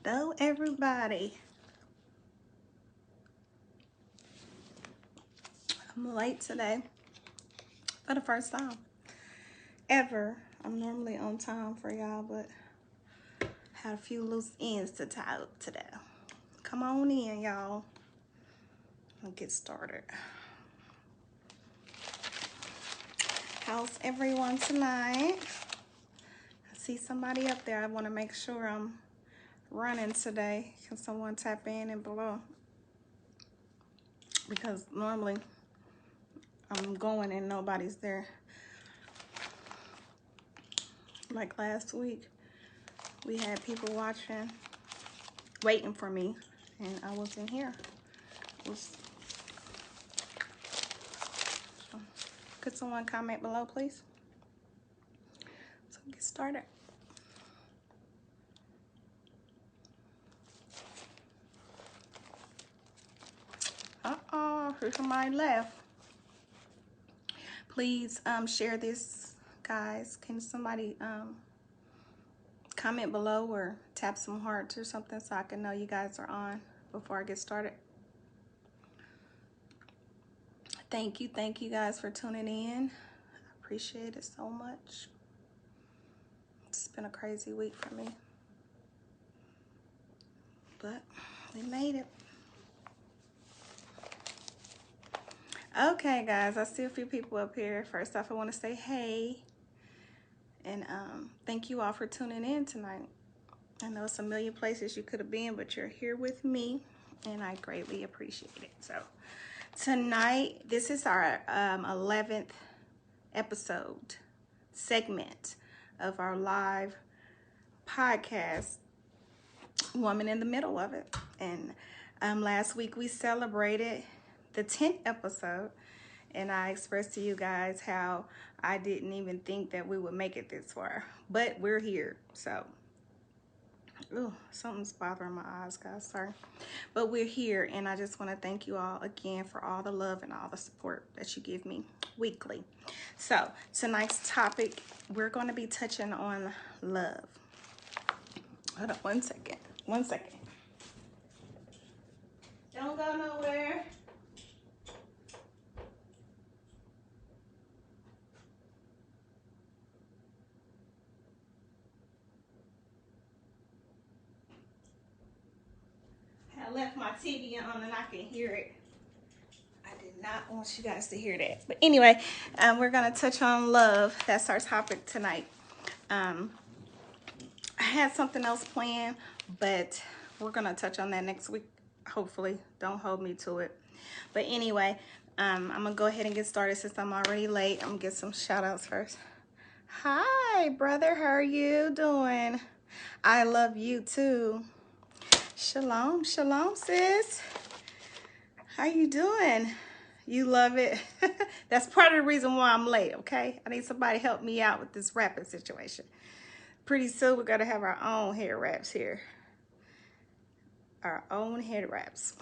Hello, everybody. I'm late today for the first time ever. I'm normally on time for y'all, but had a few loose ends to tie up today. Come on in, y'all. I'll get started. How's everyone tonight? I see somebody up there. I want to make sure I'm running today. Can someone tap in and below? Because normally I'm going and nobody's there. Like last week, we had people watching, waiting for me, and I wasn't here. Could someone comment below, please? So get started. Here's somebody left. Please share this, guys. Can somebody comment below or tap some hearts or something so I can know you guys are on before I get started? Thank you guys for tuning in. I appreciate it so much. It's been a crazy week for me, but we made it. Okay, guys, I see a few people up here. First off, I want to say hey, and thank you all for tuning in tonight. I know it's a million places you could have been, but you're here with me, and I greatly appreciate it. So tonight, this is our 11th episode segment of our live podcast, Woman in the Middle of It. And last week we celebrated the 10th episode, and I expressed to you guys how I didn't even think that we would make it this far, but we're here. So something's bothering my eyes, guys, sorry, but we're here, and I just want to thank you all again for all the love and all the support that you give me weekly. So tonight's topic, we're going to be touching on love. Hold on one second. Don't go nowhere. I left my TV on and I can hear it. I did not want you guys to hear that. But anyway, we're going to touch on love. That's our topic tonight. I had something else planned, but we're going to touch on that next week, hopefully. Don't hold me to it. But anyway, I'm going to go ahead and get started since I'm already late. I'm going to get some shout outs first. Hi, brother. How are you doing? I love you too. Shalom, sis. How you doing? You love it? That's part of the reason why I'm late, okay? I need somebody to help me out with this wrapping situation. Pretty soon we're going to have our own hair wraps here. Our own head wraps.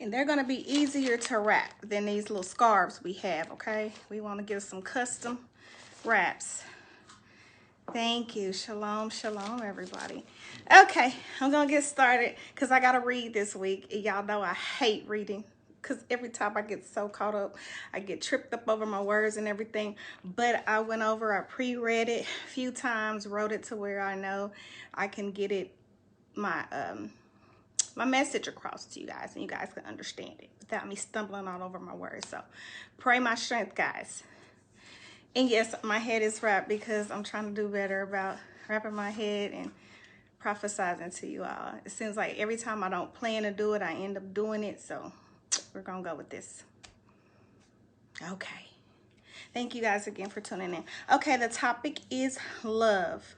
And they're going to be easier to wrap than these little scarves we have, okay? We want to get some custom wraps. Thank you. Shalom, everybody. Okay, I'm going to get started because I got to read this week. Y'all know I hate reading because every time I get so caught up, I get tripped up over my words and everything. But I went over, I pre-read it a few times, wrote it to where I know I can get it, my message across to you guys, and you guys can understand it without me stumbling all over my words. So pray my strength, guys. And yes, my head is wrapped because I'm trying to do better about wrapping my head and prophesizing to you all. It seems like every time I don't plan to do it, I end up doing it. So we're going to go with this. Okay. Thank you guys again for tuning in. Okay, the topic is love.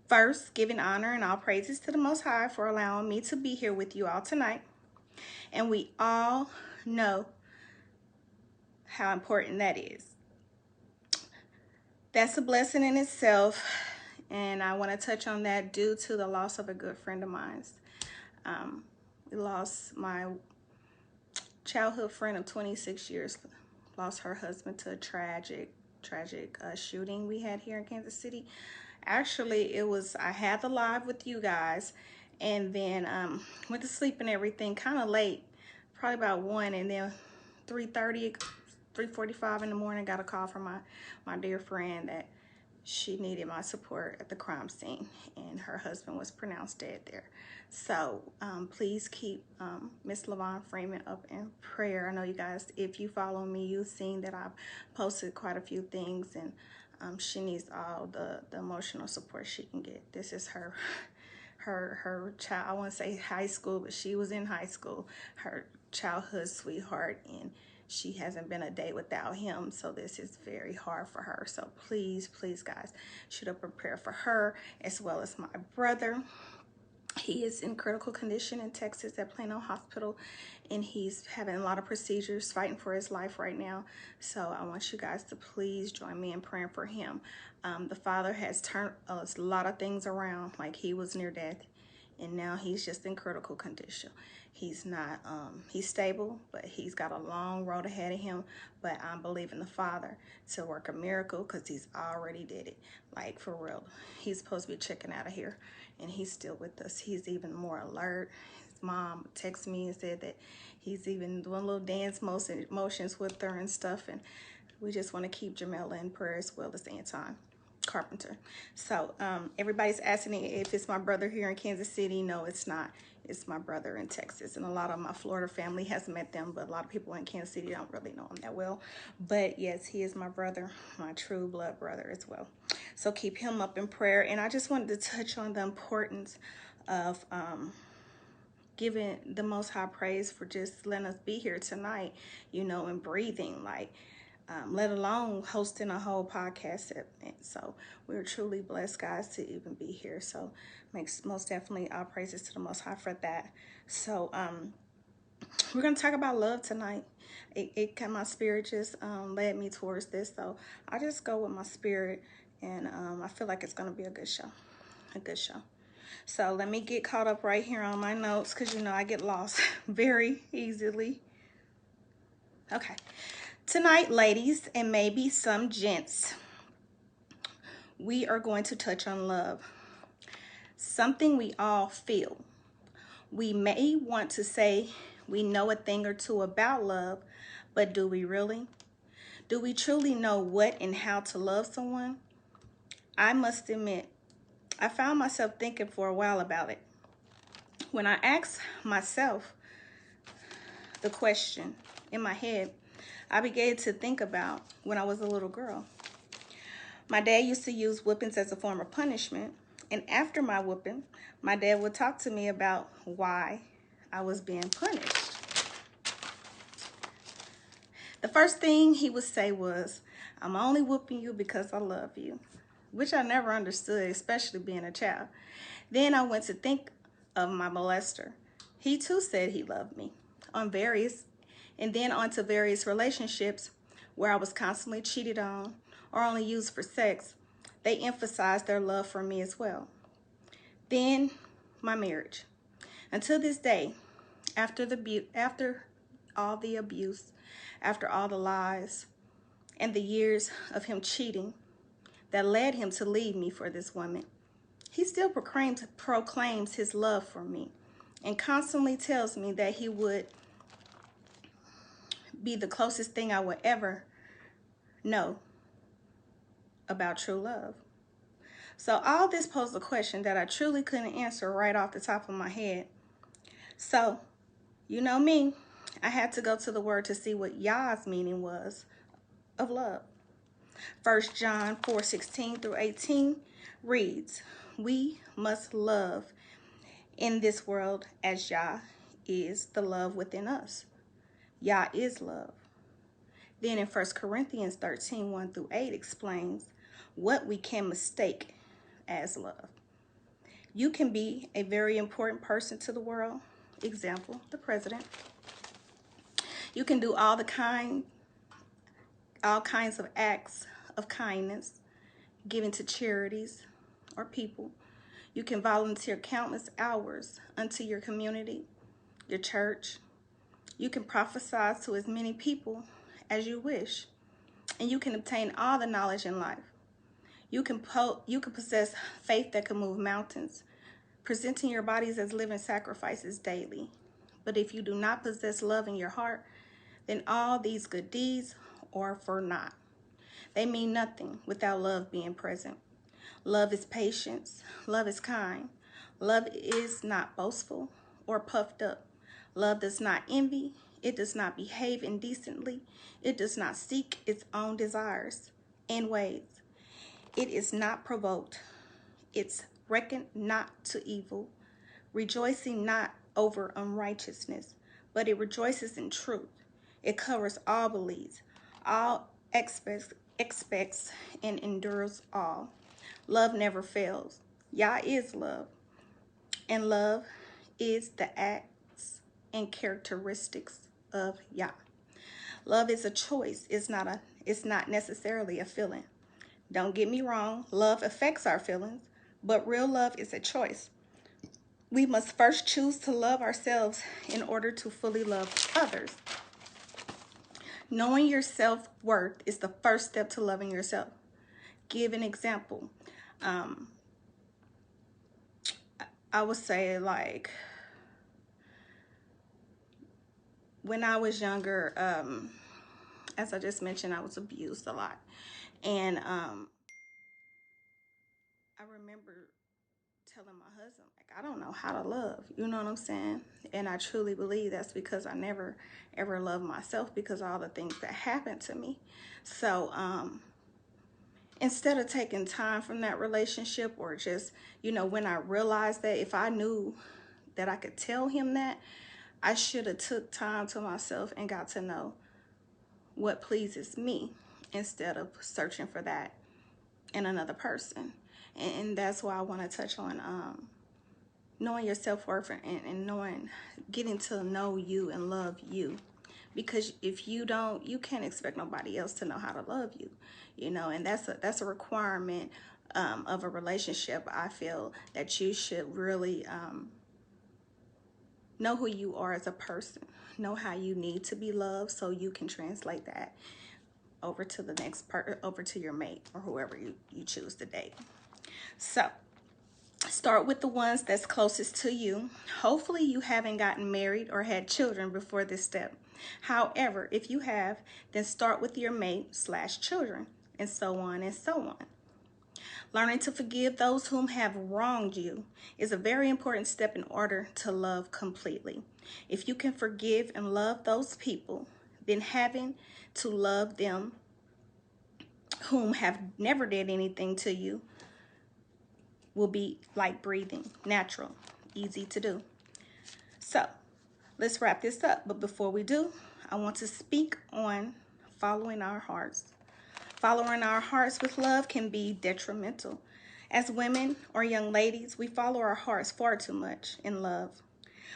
First, giving honor and all praises to the Most High for allowing me to be here with you all tonight. And we all know how important that is. That's a blessing in itself, and I want to touch on that due to the loss of a good friend of mine. We lost my childhood friend of 26 years, lost her husband to a tragic shooting we had here in Kansas City Actually, I had the live with you guys, and then went to sleep and everything kind of late, probably about 1, and then 3:30, 3:45 in the morning, got a call from my dear friend that she needed my support at the crime scene, and her husband was pronounced dead there. So please keep Miss LaVon Freeman up in prayer. I know you guys, if you follow me, you've seen that I've posted quite a few things, and she needs all the emotional support she can get. This is her child, I want to say high school, but she was in high school, her childhood sweetheart, and she hasn't been a day without him. So this is very hard for her. So please, please guys, should have prepared for her, as well as my brother. He is in critical condition in Texas at Plano Hospital, and he's having a lot of procedures, fighting for his life right now. So I want you guys to please join me in praying for him. The father has turned a lot of things around. Like, he was near death, and now he's just in critical condition. He's not, he's stable, but he's got a long road ahead of him. But I'm believing the Father to work a miracle, because he's already did it. Like, for real. He's supposed to be checking out of here, and he's still with us. He's even more alert. His mom texted me and said that he's even doing little dance motions with her and stuff. And we just want to keep Jamela in prayer, as well as Anton Carpenter. So everybody's asking if it's my brother here in Kansas City. No, it's not. It's my brother in Texas, and a lot of my Florida family has met them, but a lot of people in Kansas City don't really know him that well. But yes, he is my brother, my true blood brother as well. So keep him up in prayer. And I just wanted to touch on the importance of giving the Most High praise for just letting us be here tonight, you know, and breathing, like, let alone hosting a whole podcast. So we're truly blessed, guys, to even be here. So makes most definitely all praises to the Most High for that. So we're going to talk about love tonight. My spirit just led me towards this. So I just go with my spirit, and I feel like it's going to be a good show. A good show. So let me get caught up right here on my notes, because, you know, I get lost very easily. Okay. Tonight, ladies, and maybe some gents, we are going to touch on love. Something we all feel. We may want to say we know a thing or two about love, but do we really? Do we truly know what and how to love someone? I must admit, I found myself thinking for a while about it. When I asked myself the question in my head, I began to think about when I was a little girl. My dad used to use whippings as a form of punishment, and after my whooping, my dad would talk to me about why I was being punished. The first thing he would say was, "I'm only whooping you because I love you," which I never understood, especially being a child. Then I went to think of my molester. He too said he loved me on various relationships where I was constantly cheated on or only used for sex. They emphasized their love for me as well. Then my marriage. Until this day, after all the abuse, after all the lies, and the years of him cheating that led him to leave me for this woman, he still proclaims his love for me and constantly tells me that he would be the closest thing I would ever know about true love. So all this posed a question that I truly couldn't answer right off the top of my head. So, you know me, I had to go to the word to see what Yah's meaning was of love. 1 John 4:16 through 18 reads, "We must love in this world as Yah is the love within us." Yah is love. Then in 1 Corinthians 13, 1 through 8 explains what we can mistake as love. You can be a very important person to the world. Example, the president. You can do all kinds of acts of kindness, giving to charities or people. You can volunteer countless hours unto your community, your church. You can prophesy to as many people as you wish, and you can obtain all the knowledge in life. You can possess faith that can move mountains, presenting your bodies as living sacrifices daily. But if you do not possess love in your heart, then all these good deeds are for naught. They mean nothing without love being present. Love is patience. Love is kind. Love is not boastful or puffed up. Love does not envy. It does not behave indecently. It does not seek its own desires and ways. It is not provoked. It's reckoned not to evil, rejoicing not over unrighteousness, but it rejoices in truth. It covers all, believes, all expects, and endures all. Love never fails. Yah is love, and love is the acts and characteristics of Yah. Love is a choice. It's not necessarily a feeling. Don't get me wrong, love affects our feelings, but real love is a choice. We must first choose to love ourselves in order to fully love others. Knowing your self-worth is the first step to loving yourself. Give an example. I would say, like, when I was younger, as I just mentioned, I was abused a lot. And I remember telling my husband, like, I don't know how to love, you know what I'm saying? And I truly believe that's because I never ever loved myself because of all the things that happened to me. So instead of taking time from that relationship, or just, you know, when I realized that, if I knew that I could tell him that, I should have took time to myself and got to know what pleases me instead of searching for that in another person. And that's why I want to touch on knowing your self-worth, and knowing, getting to know you and love you. Because if you don't, you can't expect nobody else to know how to love you, you know. And that's a requirement of a relationship. I feel that you should really know who you are as a person, know how you need to be loved, so you can translate that over to the next part, over to your mate or whoever you choose to date. So start with the ones that's closest to you. Hopefully you haven't gotten married or had children before this step. However, if you have, then start with your mate/children, and so on and so on. Learning to forgive those whom have wronged you is a very important step in order to love completely. If you can forgive and love those people, then having to love them whom have never did anything to you will be like breathing, natural, easy to do. So let's wrap this up. But before we do, I want to speak on following our hearts. Following our hearts with love can be detrimental. As women or young ladies, we follow our hearts far too much in love.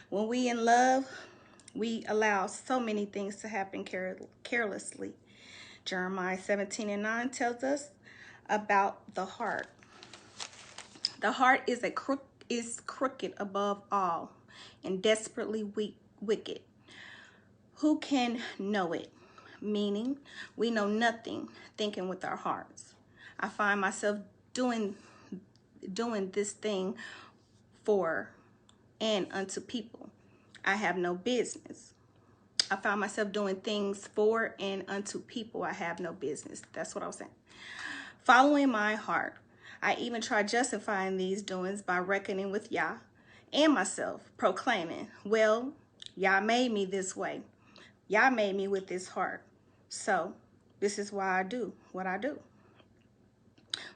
When we in love, we allow so many things to happen carelessly. Jeremiah 17:9 tells us about the heart. The heart is crooked above all and desperately wicked. Who can know it? Meaning, we know nothing thinking with our hearts. I find myself doing this thing for and unto people I have no business. I found myself doing things for and unto people I have no business. That's what I was saying. Following my heart. I even try justifying these doings by reckoning with Yah and myself, proclaiming, well, Yah made me this way. Yah made me with this heart. So this is why I do what I do.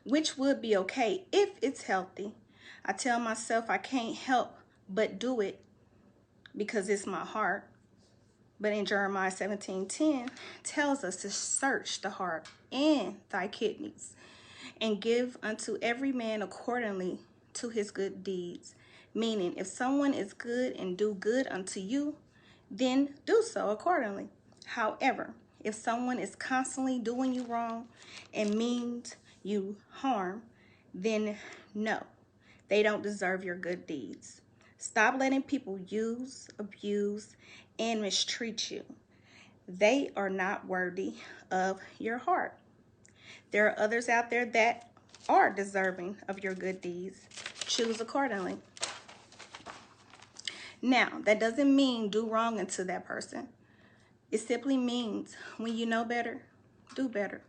Which would be okay if it's healthy. I tell myself I can't help but do it because it's my heart. But in Jeremiah 17:10 tells us to search the heart and thy kidneys, and give unto every man accordingly to his good deeds. Meaning, if someone is good and do good unto you, then do so accordingly. However, if someone is constantly doing you wrong and means you harm, then no, they don't deserve your good deeds. Stop letting people use, abuse, and mistreat you. They are not worthy of your heart. There are others out there that are deserving of your good deeds. Choose accordingly. Now, that doesn't mean do wrong unto that person. It simply means when you know better, do better.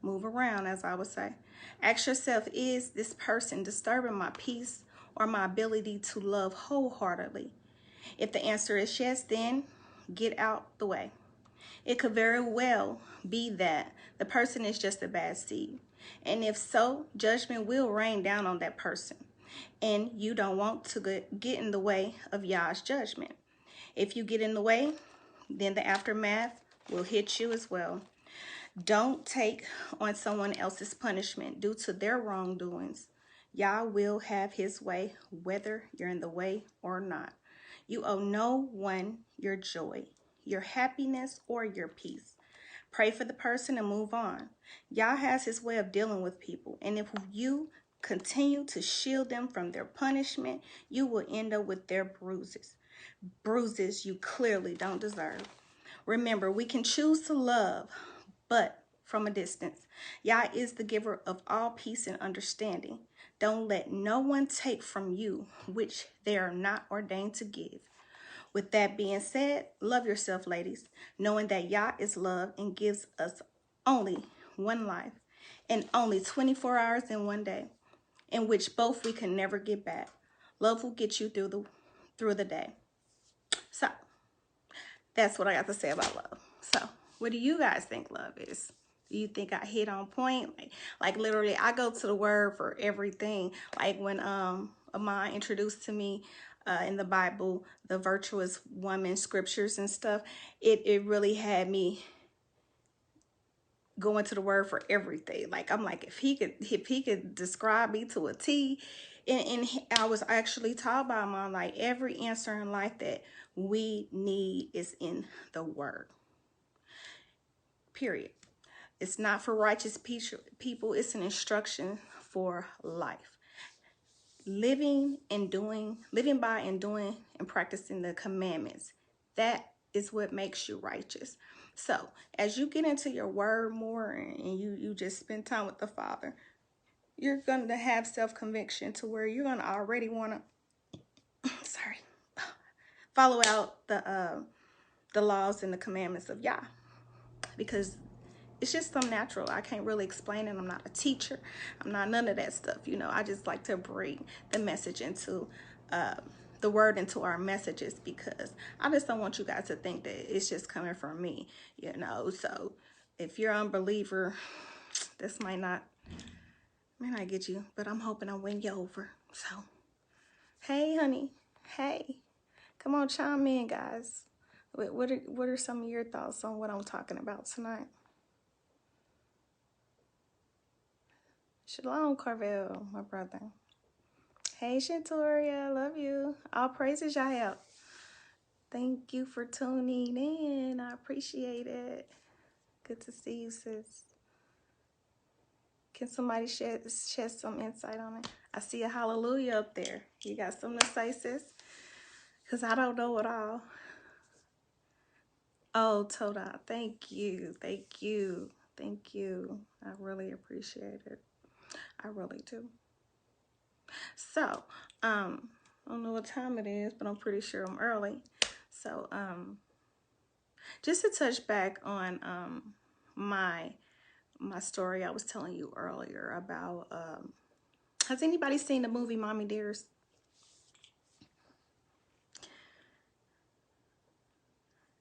Move around, as I would say. Ask yourself, is this person disturbing my peace or my ability to love wholeheartedly? If the answer is yes, then get out the way. It could very well be that the person is just a bad seed. And if so, judgment will rain down on that person. And you don't want to get in the way of Yah's judgment. If you get in the way, then the aftermath will hit you as well. Don't take on someone else's punishment due to their wrongdoings. Yah will have his way, whether you're in the way or not. You owe no one your joy, your happiness, or your peace. Pray for the person and move on. Yah has his way of dealing with people, and if you continue to shield them from their punishment, you will end up with their bruises. Bruises you clearly don't deserve. Remember, we can choose to love, but from a distance. Yah is the giver of all peace and understanding. Don't let no one take from you which they are not ordained to give. With that being said, love yourself, ladies, knowing that Yah is love and gives us only one life and only 24 hours in one day, in which both we can never get back. Love will get you through the day. So that's what I got to say about love. So what do you guys think love is? Do you think I hit on point? Like literally, I go to the word for everything. Like when Amon introduced to me in the Bible the virtuous woman scriptures and stuff, it really had me going to the word for everything. Like I'm like, if he could describe me to a T, and I was actually taught by Mom, like every answer in life that we need is in the word. Period. It's not for righteous people. It's an instruction for life. Living by and doing and practicing the commandments. That is what makes you righteous. So as you get into your word more and you just spend time with the Father, you're going to have self-conviction to where you're going to already want to, follow out the laws and the commandments of Yah. Because it's just so natural. I can't really explain it. I'm not a teacher. I'm not none of that stuff. You know, I just like to bring the message into the word into our messages, because I just don't want you guys to think that it's just coming from me, you know. So if you're an unbeliever, this may not get you, but I'm hoping I win you over. So, hey, honey. Hey, come on, chime in, guys. What are some of your thoughts on what I'm talking about tonight? Shalom, Carvel, my brother. Hey, Shantoria, love you. All praises, Yael. Thank you for tuning in. I appreciate it. Good to see you, sis. Can somebody shed some insight on it? I see a hallelujah up there. You got something to say, sis? Because I don't know it all. Oh, Toda, thank you. Thank you. Thank you. I really appreciate it. I really do. So, I don't know what time it is, but I'm pretty sure I'm early. So, just to touch back on my story I was telling you earlier about, has anybody seen the movie Mommy Dearest?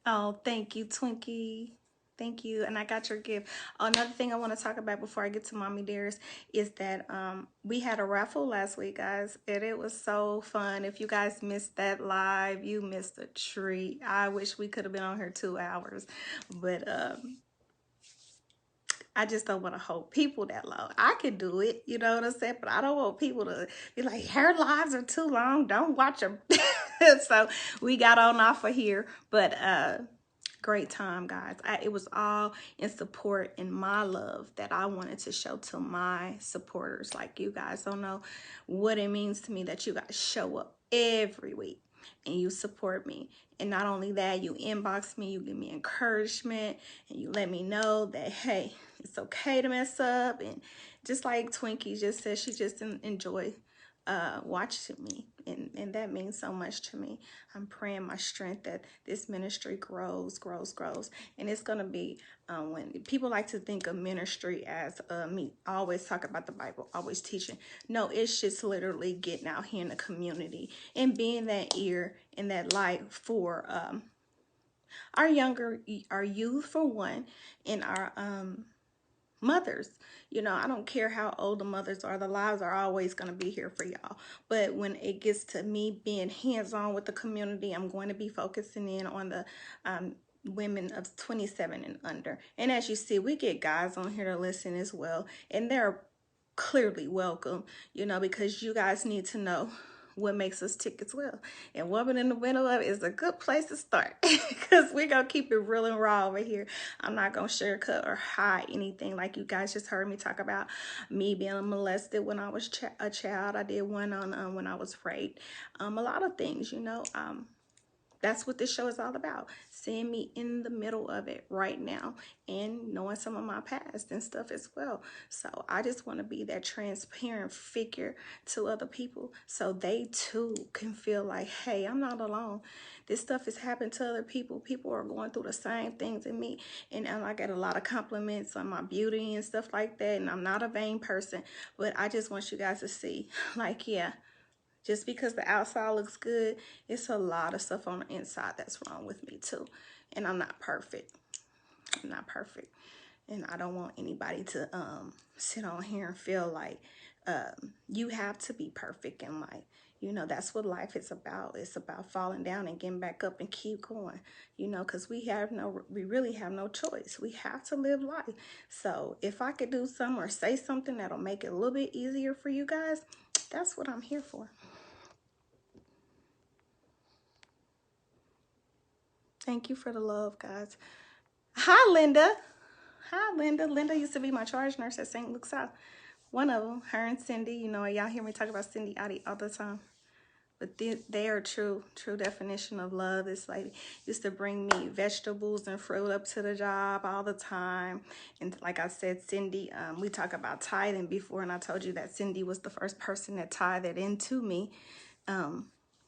Oh, thank you, Twinkie. Thank you. And I got your gift. Another thing I want to talk about before I get to Mommy Dearest is that we had a raffle last week, guys. And it was so fun. If you guys missed that live, you missed a treat. I wish we could have been on here 2 hours. But I just don't want to hold people that long. I can do it, you know what I'm saying? But I don't want people to be like, her lives are too long. Don't watch them. So we got on off of here. But great time, guys. It was all in support and my love that I wanted to show to my supporters. Like, you guys don't know what it means to me that you guys show up every week. and you support me. And not only that, you inbox me, you give me encouragement, and you let me know that, hey, it's okay to mess up. And just like Twinkie just said, she just enjoy watching me, and that means so much to me. I'm praying my strength that this ministry grows, and it's gonna be when people like to think of ministry as me always talk about the Bible, always teaching. No, it's just literally getting out here in the community and being that ear and that light for our youth for one, and our mothers. You know, I don't care how old the mothers are, the lives are always going to be here for y'all. But when it gets to me being hands-on with the community, I'm going to be focusing in on the women of 27 and under. And as you see, we get guys on here to listen as well, and they're clearly welcome, you know, because you guys need to know what makes us tick as well. And Woman in the Middle of it is a good place to start, because we're going to keep it real and raw over here. I'm not going to sugarcoat or hide anything. Like you guys just heard me talk about me being molested when I was a child. I did one on when I was raped. A lot of things, you know. That's what this show is all about. Seeing me in the middle of it right now and knowing some of my past and stuff as well. So I just want to be that transparent figure to other people so they too can feel like, hey, I'm not alone. This stuff has happened to other people. People are going through the same things in me. And I get a lot of compliments on my beauty and stuff like that. And I'm not a vain person, but I just want you guys to see, like, yeah, just because the outside looks good, it's a lot of stuff on the inside that's wrong with me too. And I'm not perfect. I'm not perfect. And I don't want anybody to sit on here and feel like you have to be perfect in life. You know, that's what life is about. It's about falling down and getting back up and keep going. You know, because we really have no choice. We have to live life. So if I could do something or say something that'll make it a little bit easier for you guys, that's what I'm here for. Thank you for the love, guys. Hi, Linda. Hi, Linda. Linda used to be my charge nurse at St. Luke's South. One of them, her and Cindy. You know, y'all hear me talk about Cindy all the time. But they are true definition of love. This lady used to bring me vegetables and fruit up to the job all the time. And like I said, Cindy, we talk about tithing before, and I told you that Cindy was the first person that tithed into me.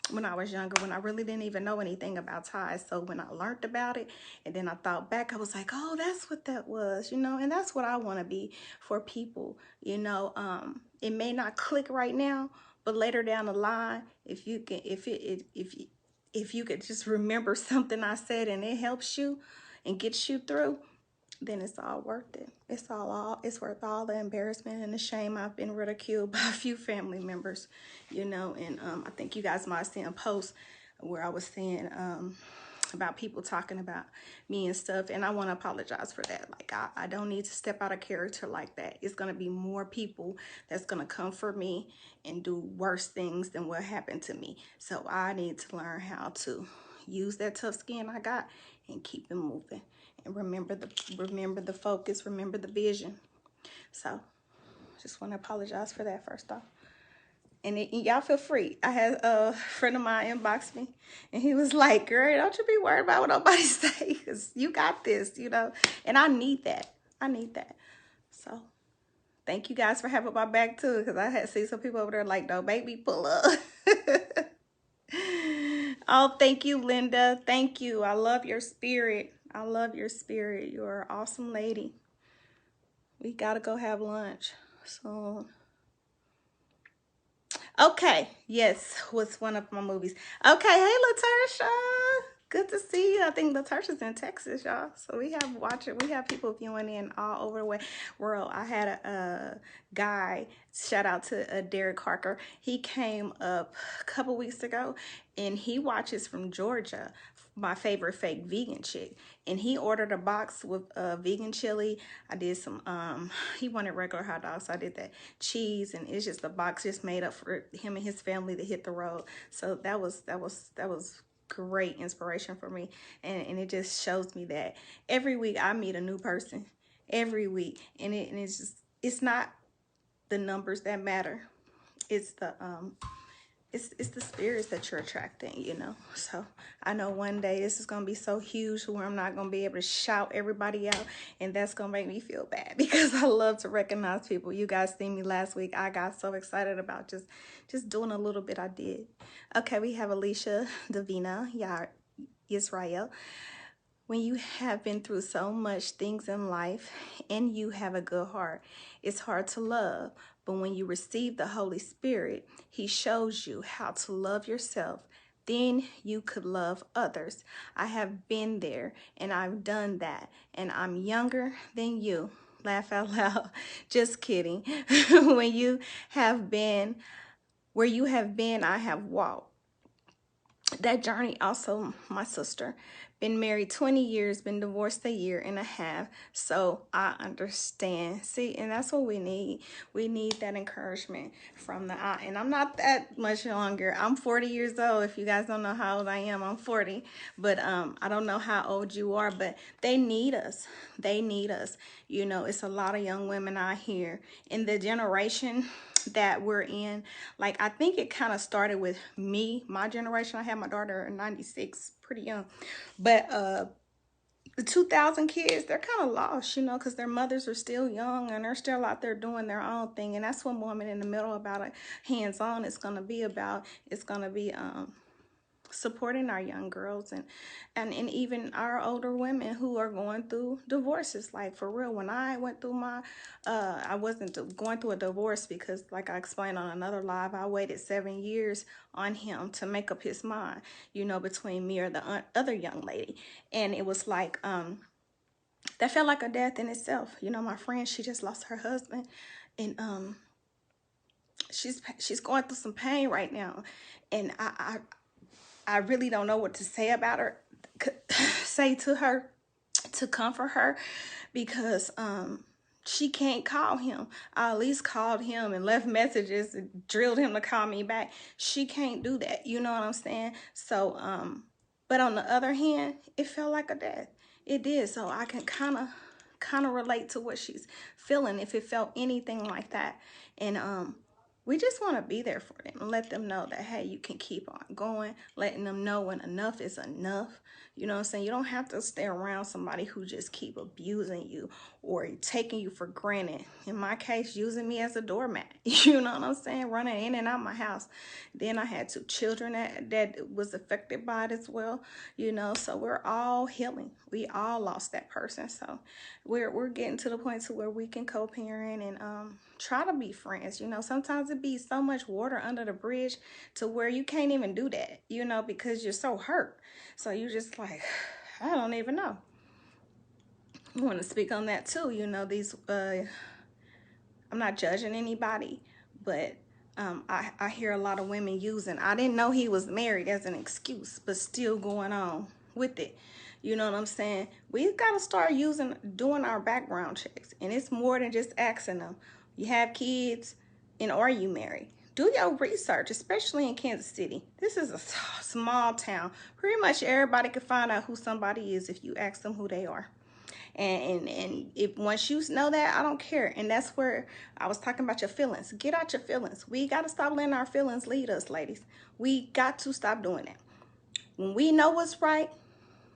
When I was younger, when I really didn't even know anything about tithes. So when I learned about it and then I thought back, I was like, oh, that's what that was, you know. And that's what I want to be for people, you know. It may not click right now, but later down the line, if you could just remember something I said and it helps you and gets you through, then it's all worth it. It's worth all the embarrassment and the shame. I've been ridiculed by a few family members, you know, and I think you guys might have seen a post where I was saying about people talking about me and stuff, and I want to apologize for that. Like, I don't need to step out of character like that. It's going to be more people that's going to come for me and do worse things than what happened to me. So I need to learn how to use that tough skin I got and keep it moving. And remember the focus, remember the vision. So just want to apologize for that first off. And y'all feel free. I had a friend of mine inbox me, and he was like, girl, don't you be worried about what nobody say, because you got this, you know. And I need that. I need that. So thank you guys for having my back too, because I had seen some people over there like, no, make me pull up. Oh, thank you, Linda. Thank you. I love your spirit. I love your spirit. You're an awesome lady. We got to go have lunch soon. Okay. Yes, was one of my movies. Okay. Hey, LaTersha. Good to see you. I think LaTersha's in Texas, y'all. So we have people viewing in all over the world. I had a guy, shout out to Derek Harker. He came up a couple weeks ago, and he watches from Georgia, my favorite fake vegan chick. And he ordered a box with vegan chili. I did some, he wanted regular hot dogs, so I did that, cheese, and it's just a box just made up for him and his family to hit the road. So that was great inspiration for me, and it just shows me that every week I meet a new person every week, and it's not the numbers that matter, it's it's the spirits that you're attracting, you know. So I know one day this is gonna be so huge where I'm not gonna be able to shout everybody out, and that's gonna make me feel bad because I love to recognize people. You guys seen me last week. I got so excited about just doing a little bit. I did. Okay, we have Alicia Davina, Israel. When you have been through so much things in life and you have a good heart, it's hard to love. But when you receive the Holy Spirit, He shows you how to love yourself. Then you could love others. I have been there and I've done that. And I'm younger than you. Laugh out loud. Just kidding. When you have been where you have been, I have walked that journey. Also, my sister, been married 20 years, been divorced a year and a half, so I understand. See, and that's what we need that encouragement from the eye. And I'm not that much longer. I'm 40 years old. If you guys don't know how old I am, I'm 40. But I don't know how old you are, but they need us. They need us. You know, it's a lot of young women out here in the generation that we're in. Like, I think it kind of started with me, my generation. I had my daughter in 96, pretty young. But the 2000 kids, they're kind of lost, you know, because their mothers are still young and they're still out there doing their own thing. And that's what Woman in the Middle about it, hands-on, is going to be about. It's going to be supporting our young girls and even our older women who are going through divorces. Like, for real, when I went through my I wasn't going through a divorce because, like I explained on another live, I waited 7 years on him to make up his mind, you know, between me or the other young lady. And it was like that felt like a death in itself. You know, my friend, she just lost her husband, and she's going through some pain right now. And I really don't know what to say about her, say to her, to comfort her, because she can't call him. I at least called him and left messages and drilled him to call me back. She can't do that, you know what I'm saying? So but on the other hand, it felt like a death. It did. So I can kind of relate to what she's feeling, if it felt anything like that. And we just want to be there for them and let them know that, hey, you can keep on going, letting them know when enough is enough. You know what I'm saying? You don't have to stay around somebody who just keep abusing you or taking you for granted. In my case, using me as a doormat. You know what I'm saying? Running in and out my house. Then I had 2 children that was affected by it as well. You know, so we're all healing. We all lost that person. So we're getting to the point to where we can co-parent and try to be friends. You know, sometimes it be so much water under the bridge to where you can't even do that, you know, because you're so hurt. So you just like, I don't even know. I want to speak on that too. You know, these I'm not judging anybody, but I hear a lot of women using, I didn't know he was married, as an excuse, but still going on with it. You know what I'm saying? We've got to start doing our background checks. And it's more than just asking them, you have kids and are you married? Do your research, especially in Kansas City. This is a small town. Pretty much everybody can find out who somebody is if you ask them who they are. And if once you know that, I don't care. And that's where I was talking about your feelings. Get out your feelings. We got to stop letting our feelings lead us, ladies. We got to stop doing that. When we know what's right,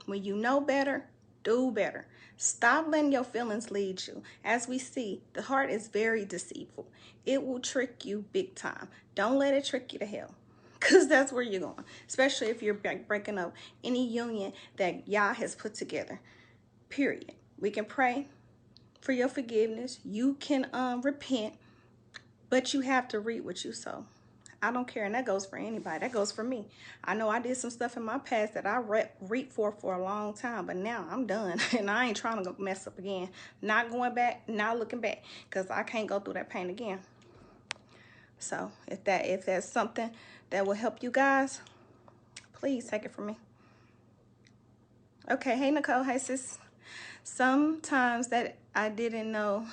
when you know better, do better. Stop letting your feelings lead you. As we see, the heart is very deceitful. It will trick you big time. Don't let it trick you to hell, because that's where you're going, especially if you're breaking up any union that Yah has put together, period. We can pray for your forgiveness. You can repent, but you have to reap what you sow. I don't care, and that goes for anybody. That goes for me. I know I did some stuff in my past that I reaped for a long time, but now I'm done, and I ain't trying to mess up again. Not going back, not looking back, because I can't go through that pain again. So if that's something that will help you guys, please take it from me. Okay, hey Nicole, hey sis. Sometimes that I didn't know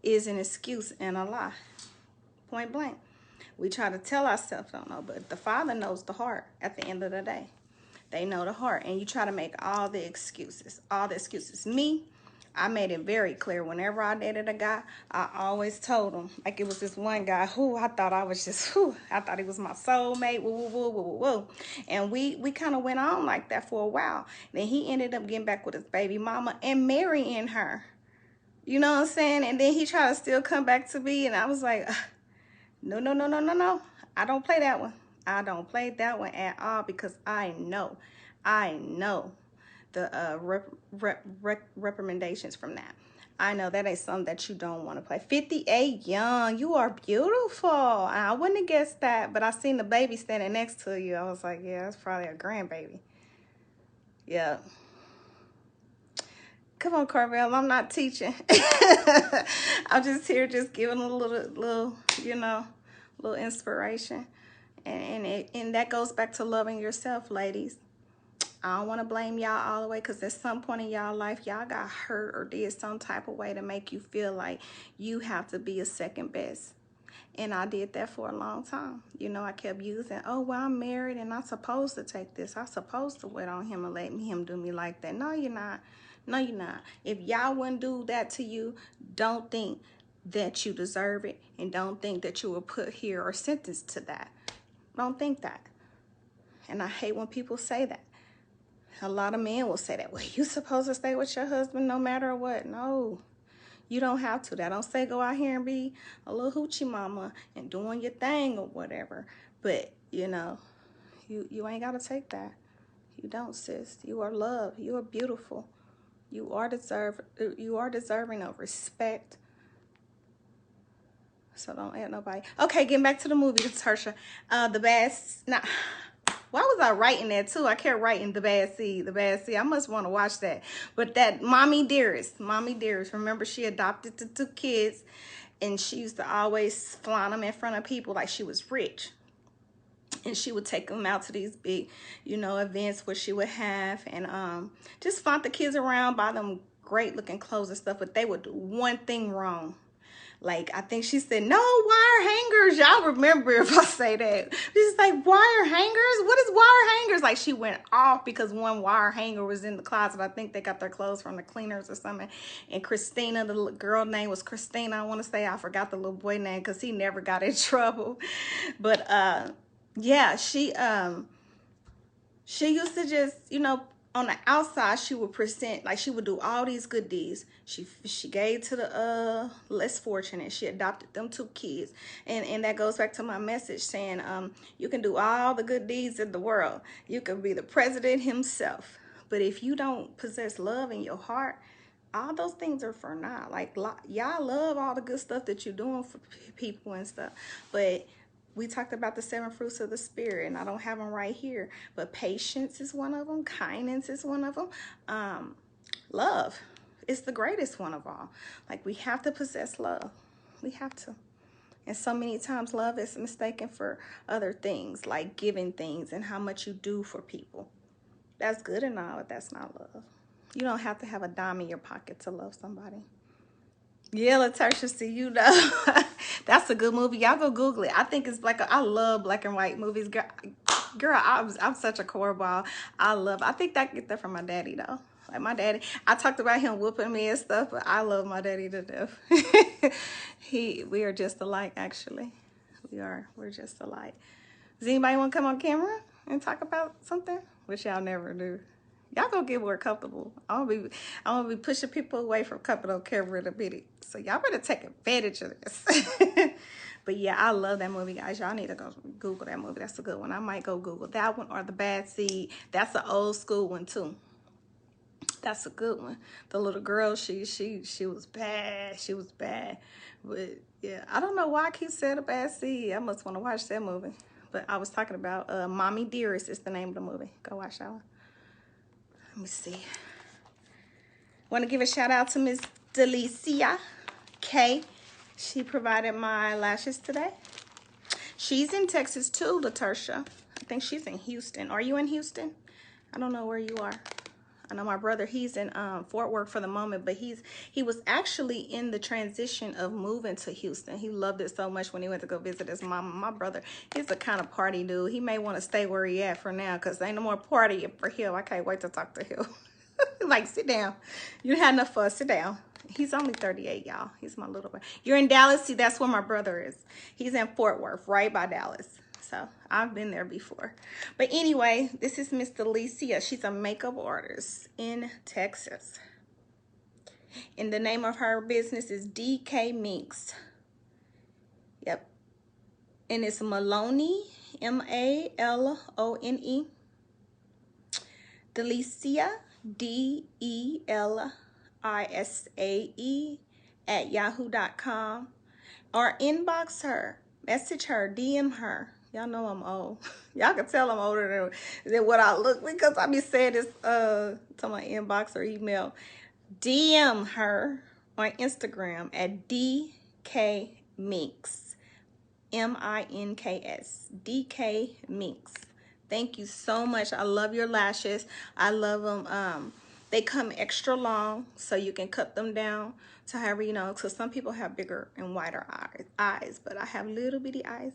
is an excuse and a lie. Point blank. We try to tell ourselves don't know, but the Father knows the heart at the end of the day. They know the heart, and you try to make all the excuses. Me, I made it very clear. Whenever I dated a guy, I always told him. Like, it was this one guy who I thought I was just, I thought he was my soulmate, woo, woo, woo, woo, woo, woo. And we kind of went on like that for a while. Then he ended up getting back with his baby mama and marrying her. You know what I'm saying? And then he tried to still come back to me, and I was like, no, no, no, no, no, no. I don't play that one. I don't play that one at all, because I know the recommendations from that. I know that ain't something that you don't want to play. 58 young, you are beautiful. I wouldn't have guessed that, but I seen the baby standing next to you. I was like, yeah, that's probably a grandbaby. Yeah. Come on, Carvel, I'm not teaching. I'm just here just giving a little, you know, little inspiration. And that goes back to loving yourself, ladies. I don't want to blame y'all all the way, because at some point in y'all life, y'all got hurt or did some type of way to make you feel like you have to be a second best. And I did that for a long time. You know, I kept using, oh, well, I'm married and I'm supposed to take this. I'm supposed to wait on him and let him do me like that. No, you're not. No, you're not. If y'all wouldn't do that to you, don't think that you deserve it, and don't think that you were put here or sentenced to that. Don't think that. And I hate when people say that. A lot of men will say that, well, you're supposed to stay with your husband no matter what. No, you don't have to. That don't say go out here and be a little hoochie mama and doing your thing or whatever. But, you know, you ain't got to take that. You don't, sis. You are loved. You are beautiful. You are deserving of respect. So don't add nobody. Okay, getting back to the movie, Tersha. The best. Now, why was I writing that too? I kept writing the bad seed, the bad seed. I must want to watch that. But that Mommy Dearest. Remember, she adopted the 2 kids, and she used to always flaunt them in front of people like she was rich. And she would take them out to these big, you know, events where she would have, and just flaunt the kids around, buy them great looking clothes and stuff. But they would do one thing wrong. Like, I think she said, no wire hangers. Y'all remember if I say that. She's like, wire hangers? What is wire hangers? Like, she went off because one wire hanger was in the closet. I think they got their clothes from the cleaners or something. And Christina, the girl name was Christina, I want to say. I forgot the little boy name because he never got in trouble. But, yeah, she used to just, you know, on the outside, she would present, like, she would do all these good deeds. She gave to the less fortunate. She adopted them 2 kids. And that goes back to my message saying, you can do all the good deeds in the world. You can be the president himself. But if you don't possess love in your heart, all those things are for naught. Like, y'all love all the good stuff that you're doing for people and stuff. But we talked about the 7 fruits of the spirit, and I don't have them right here, but patience is one of them. Kindness is one of them. Love is the greatest one of all. Like, we have to possess love. We have to. And so many times love is mistaken for other things, like giving things and how much you do for people. That's good and all, but that's not love. You don't have to have a dime in your pocket to love somebody. Yeah, Latasha, see, you know. That's a good movie. Y'all go Google it. I think it's I love black and white movies. Girl, I'm such a cornball. I think I get that from my daddy, though. Like, my daddy, I talked about him whooping me and stuff, but I love my daddy to death. We are just alike, actually. We're just alike. Does anybody want to come on camera and talk about something? Which y'all never do. Y'all gonna get more comfortable. I'm gonna be pushing people away from coming on camera in a minute. So y'all better take advantage of this. But yeah, I love that movie, guys. Y'all need to go Google that movie. That's a good one. I might go Google that one or The Bad Seed. That's an old school one too. That's a good one. The little girl, she was bad. She was bad. But yeah, I don't know why I keep saying The Bad Seed. I must want to watch that movie. But I was talking about Mommy Dearest is the name of the movie. Go watch that one. Let me see. Want to give a shout out to Miss Delicia K. She provided my lashes today. She's in Texas too, Latasha. I think she's in Houston. Are you in Houston? I don't know where you are. I know my brother, he's in Fort Worth for the moment, but he was actually in the transition of moving to Houston. He loved it so much when he went to go visit his mama. My brother, he's the kind of party dude. He may want to stay where he at for now because ain't no more partying for him. I can't wait to talk to him. Like, sit down. You had enough for us. Sit down. He's only 38, y'all. He's my little boy. You're in Dallas? See, that's where my brother is. He's in Fort Worth, right by Dallas. So I've been there before. But anyway, this is Miss Delicia. She's a makeup artist in Texas. And the name of her business is DK Minks. Yep. And it's Maloney, Malone. Delicia, DELISAE @yahoo.com, or inbox her, message her, DM her. Y'all know I'm old. Y'all can tell I'm older than what I look, because I be saying this to my inbox or email. DM her on Instagram at DK Minks, MINKS, DK Minks. Thank you so much. I love your lashes. I love them. They come extra long, so you can cut them down to however, you know, because some people have bigger and wider eyes, but I have little bitty eyes.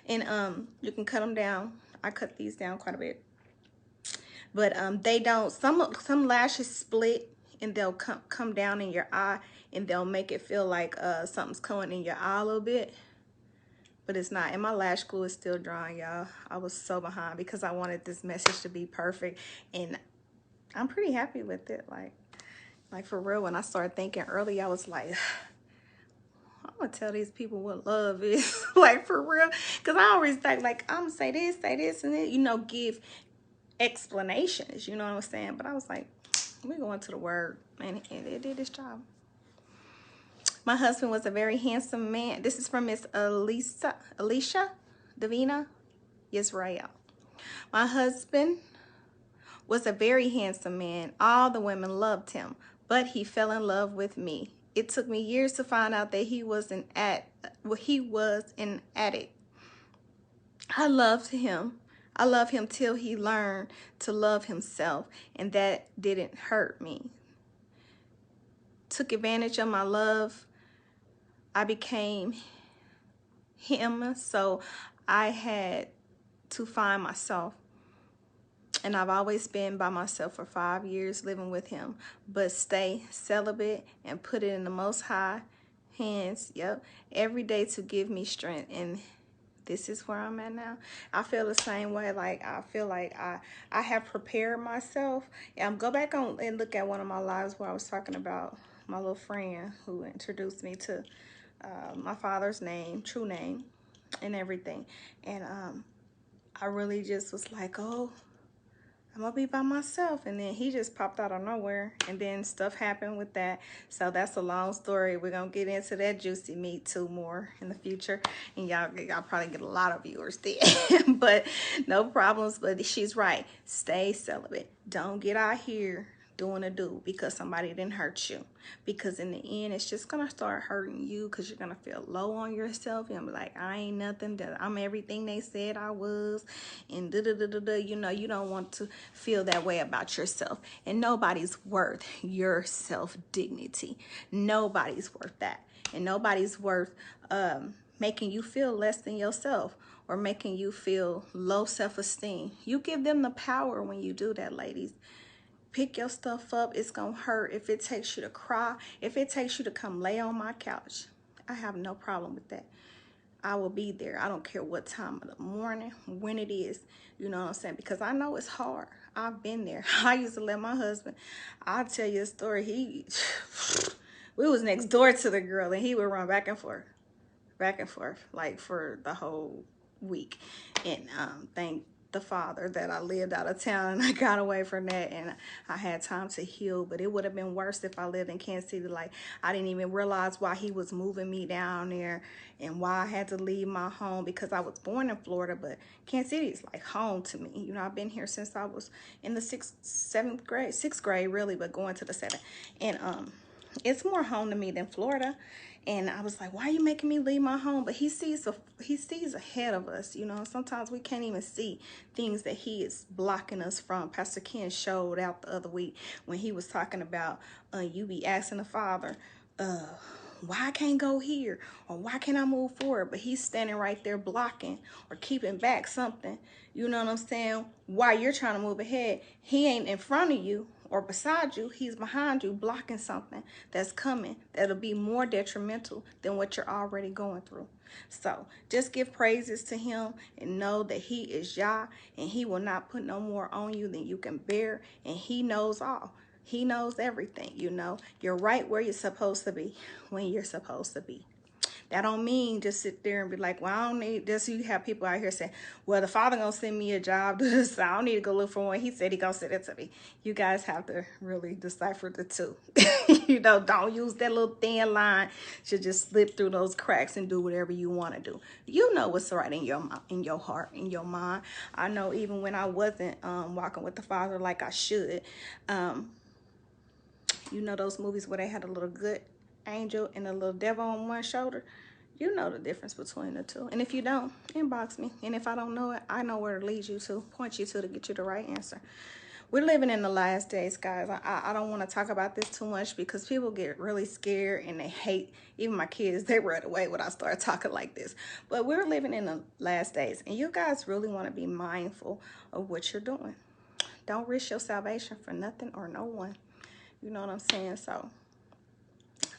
And you can cut them down. I cut these down quite a bit. But they don't, some lashes split and they'll come down in your eye, and they'll make it feel like something's coming in your eye a little bit. But it's not. And my lash glue is still drying, y'all. I was so behind because I wanted this message to be perfect. And I'm pretty happy with it. Like for real, when I started thinking early, I was like, I'm going to tell these people what love is. Like, for real. Because I always think, like, I'm going to say this, and then, you know, give explanations. You know what I'm saying? But I was like, we're going to the word. And it did its job. My husband was a very handsome man. This is from Miss Alicia Davina Israel. My husband was a very handsome man. All the women loved him, but he fell in love with me. It took me years to find out that he was an addict. I loved him. I love him till he learned to love himself, and that didn't hurt me. Took advantage of my love. I became him, so I had to find myself. And I've always been by myself for 5 years living with him, but stay celibate and put it in the Most High hands, yep, every day to give me strength. And this is where I'm at now. I feel the same way. Like, I feel like I have prepared myself. Go back on and look at one of my lives where I was talking about my little friend who introduced me to my father's name, true name, and everything. And I really just was like, oh, I'm gonna be by myself. And then he just popped out of nowhere, and then stuff happened with that. So that's a long story. We're gonna get into that juicy meat too more in the future, and y'all probably get a lot of viewers there. But no problems. But she's right, stay celibate. Don't get out here doing a do because somebody didn't hurt you, because in the end it's just gonna start hurting you, because you're gonna feel low on yourself. You're gonna be like, I ain't nothing, that I'm everything they said I was, and you know, you don't want to feel that way about yourself. And nobody's worth your self-dignity. Nobody's worth that. And nobody's worth making you feel less than yourself, or making you feel low self-esteem. You give them the power when you do that, ladies. Pick your stuff up. It's gonna hurt. If it takes you to cry, if it takes you to come lay on my couch, I have no problem with that. I will be there. I don't care what time of the morning, when it is, you know what I'm saying? Because I know it's hard. I've been there. I used to let my husband, I'll tell you a story. We was next door to the girl, and he would run back and forth, like for the whole week. And thank the Father that I lived out of town and I got away from that, and I had time to heal. But it would have been worse if I lived in Kansas City. Like, I didn't even realize why he was moving me down there, and why I had to leave my home, because I was born in Florida, but Kansas City is like home to me. You know, I've been here since I was in the sixth grade really, but going to the 7th. And it's more home to me than Florida. And I was like, why are you making me leave my home? But he sees ahead of us, you know. Sometimes we can't even see things that he is blocking us from. Pastor Ken showed out the other week when he was talking about you be asking the Father, why I can't go here, or why can't I move forward? But he's standing right there blocking or keeping back something, you know what I'm saying, while you're trying to move ahead. He ain't in front of you or beside you, he's behind you blocking something that's coming that'll be more detrimental than what you're already going through. So just give praises to him and know that he is Yah, and he will not put no more on you than you can bear, and he knows all. He knows everything, you know. You're right where you're supposed to be when you're supposed to be. That don't mean just sit there and be like, well, I don't need this. You have people out here saying, well, the Father gonna send me a job. So I don't need to go look for one. He said he gonna send it to me. You guys have to really decipher the two. You know, don't use that little thin line to just slip through those cracks and do whatever you want to do. You know what's right in your heart, in your mind. I know even when I wasn't walking with the Father like I should, you know those movies where they had a little good angel and a little devil on one shoulder? You know the difference between the two. And if you don't, inbox me. And if I don't know it, I know where to lead you to, point you to get you the right answer. We're living in the last days, guys. I don't want to talk about this too much because people get really scared and they hate. Even my kids, they run away when I start talking like this. But we're living in the last days, and you guys really want to be mindful of what you're doing. Don't risk your salvation for nothing or no one. You know what I'm saying? So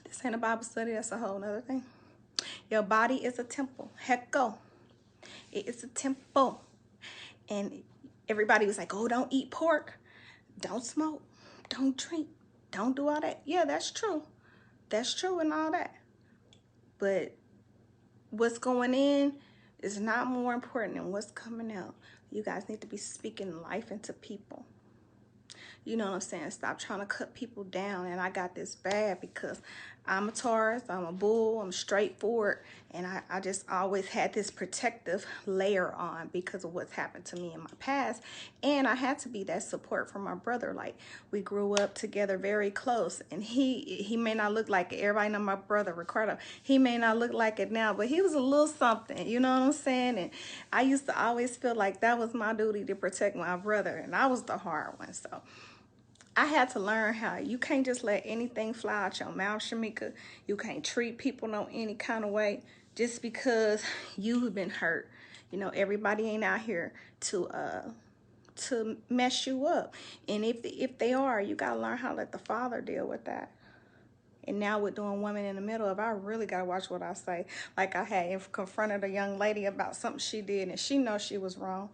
this ain't a Bible study. That's a whole nother thing. Your body is a temple. Heck go. It is a temple. And everybody was like, oh, don't eat pork. Don't smoke. Don't drink. Don't do all that. Yeah, that's true. That's true and all that. But what's going in is not more important than what's coming out. You guys need to be speaking life into people. You know what I'm saying? Stop trying to cut people down. And I got this bad because I'm a Taurus, I'm a bull, I'm straightforward. And I just always had this protective layer on because of what's happened to me in my past. And I had to be that support for my brother. Like, we grew up together very close. And he may not look like it. Everybody know my brother, Ricardo. He may not look like it now, but he was a little something. You know what I'm saying? And I used to always feel like that was my duty to protect my brother. And I was the hard one. So I had to learn how you can't just let anything fly out your mouth, Shamika. You can't treat people no any kind of way just because you've been hurt. You know, everybody ain't out here to mess you up. And if they are, you gotta learn how to let the Father deal with that. And now with doing Women in the Middle of, I really gotta watch what I say. Like I had confronted a young lady about something she did, and she knows she was wrong.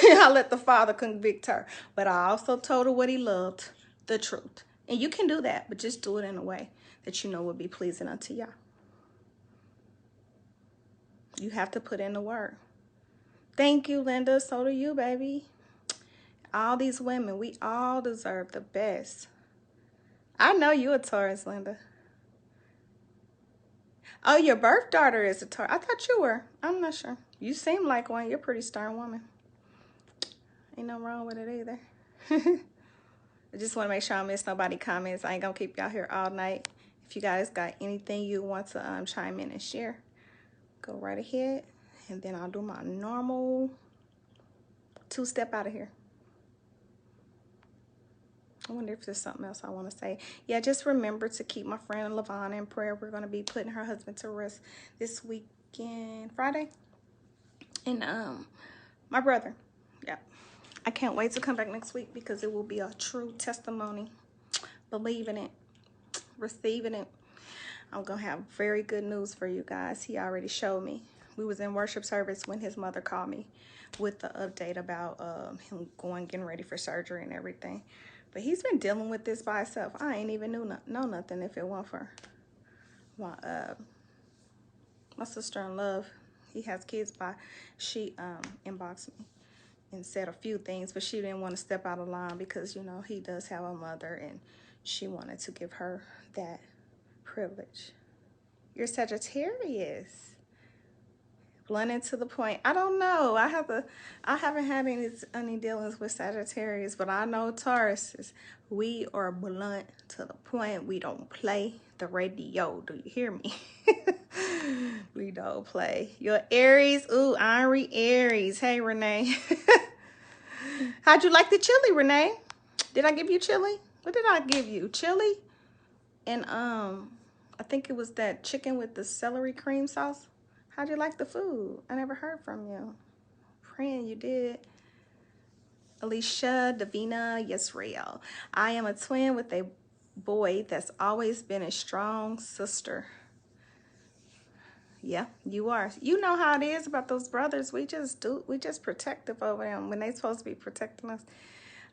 I let the Father convict her. But I also told her what he loved, the truth. And you can do that, but just do it in a way that you know will be pleasing unto Yah. You have to put in the work. Thank you, Linda. So do you, baby. All these women, we all deserve the best. I know you a Taurus, Linda. Oh, your birth daughter is a Taurus. I thought you were. I'm not sure. You seem like one. You're a pretty stern woman. Ain't no wrong with it either. I just want to make sure I don't miss nobody comments. I ain't going to keep y'all here all night. If you guys got anything you want to chime in and share, go right ahead. And then I'll do my normal two-step out of here. I wonder if there's something else I want to say. Yeah, just remember to keep my friend Lavonna in prayer. We're going to be putting her husband to rest this weekend, Friday. And my brother, yeah. I can't wait to come back next week because it will be a true testimony. Believing it, receiving it. I'm going to have very good news for you guys. He already showed me. We was in worship service when his mother called me with the update about him getting ready for surgery and everything. But he's been dealing with this by himself. I ain't even know nothing if it weren't for my sister-in-law. He has kids by. She inboxed me and said a few things, but she didn't want to step out of line because, you know, he does have a mother and she wanted to give her that privilege. You're Sagittarius. Blunt and to the point. I don't know. I haven't had any dealings with Sagittarius, but I know Tauruses. We are blunt to the point. We don't play the radio. Do you hear me? We don't play. Your Aries. Ooh, Ari Aries. Hey, Renee. How'd you like the chili, Renee? Did I give you chili? What did I give you? Chili? And I think it was that chicken with the celery cream sauce. How'd you like the food? I never heard from you. Praying you did. Alicia Davina Yisrael. I am a twin with a boy that's always been a strong sister. Yeah, you are. You know how it is about those brothers. We just protective over them when they supposed to be protecting us.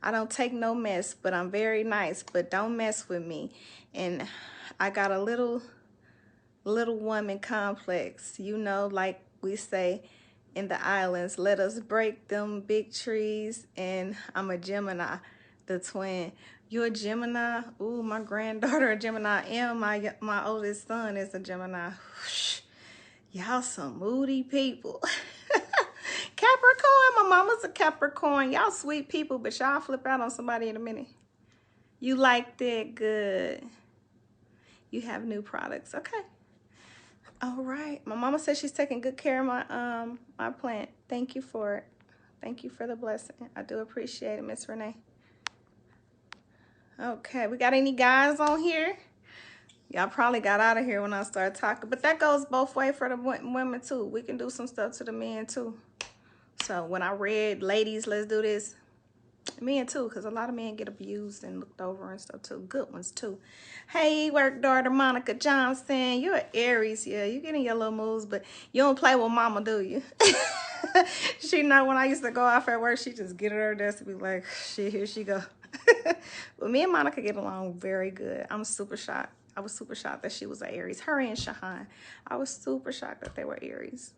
I don't take no mess, but I'm very nice, but don't mess with me. And I got a little woman complex, you know, like we say in the islands, let us break them big trees. And I'm a Gemini, the twin. You're a Gemini? Ooh, my granddaughter a Gemini, and my oldest son is a Gemini. Y'all some moody people. Capricorn, my mama's a Capricorn. Y'all sweet people, but y'all flip out on somebody in a minute. You like that? Good. You have new products. Okay. All right. My mama says she's taking good care of my plant. Thank you for it. Thank you for the blessing. I do appreciate it, Miss Renee. Okay, we got any guys on here? Y'all probably got out of here when I started talking, but that goes both ways for the women too. We can do some stuff to the men too. So when I read, ladies, let's do this. Men too, because a lot of men get abused and looked over and stuff too. Good ones too. Hey, work daughter Monica Johnson. You're an Aries. Yeah, you getting your little moves, but you don't play with mama, do you? She know when I used to go off at work, she just get at her desk and be like, shit, here she go. But me and Monica get along very good. I'm super shocked. I was super shocked that she was an Aries. Her and Shahan. I was super shocked that they were Aries.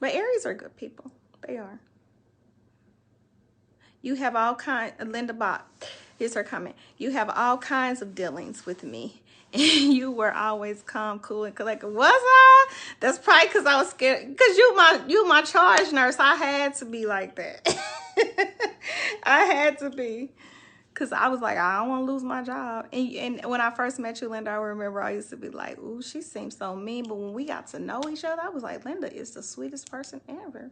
But Aries are good people. They are. You have all kinds, Linda Bach, here's her comment. You have all kinds of dealings with me. And you were always calm, cool, and collected. Was I? That's probably because I was scared. Because you my charge nurse. I had to be like that. I had to be. Because I was like, I don't want to lose my job. And when I first met you, Linda, I remember I used to be like, ooh, she seems so mean. But when we got to know each other, I was like, Linda is the sweetest person ever.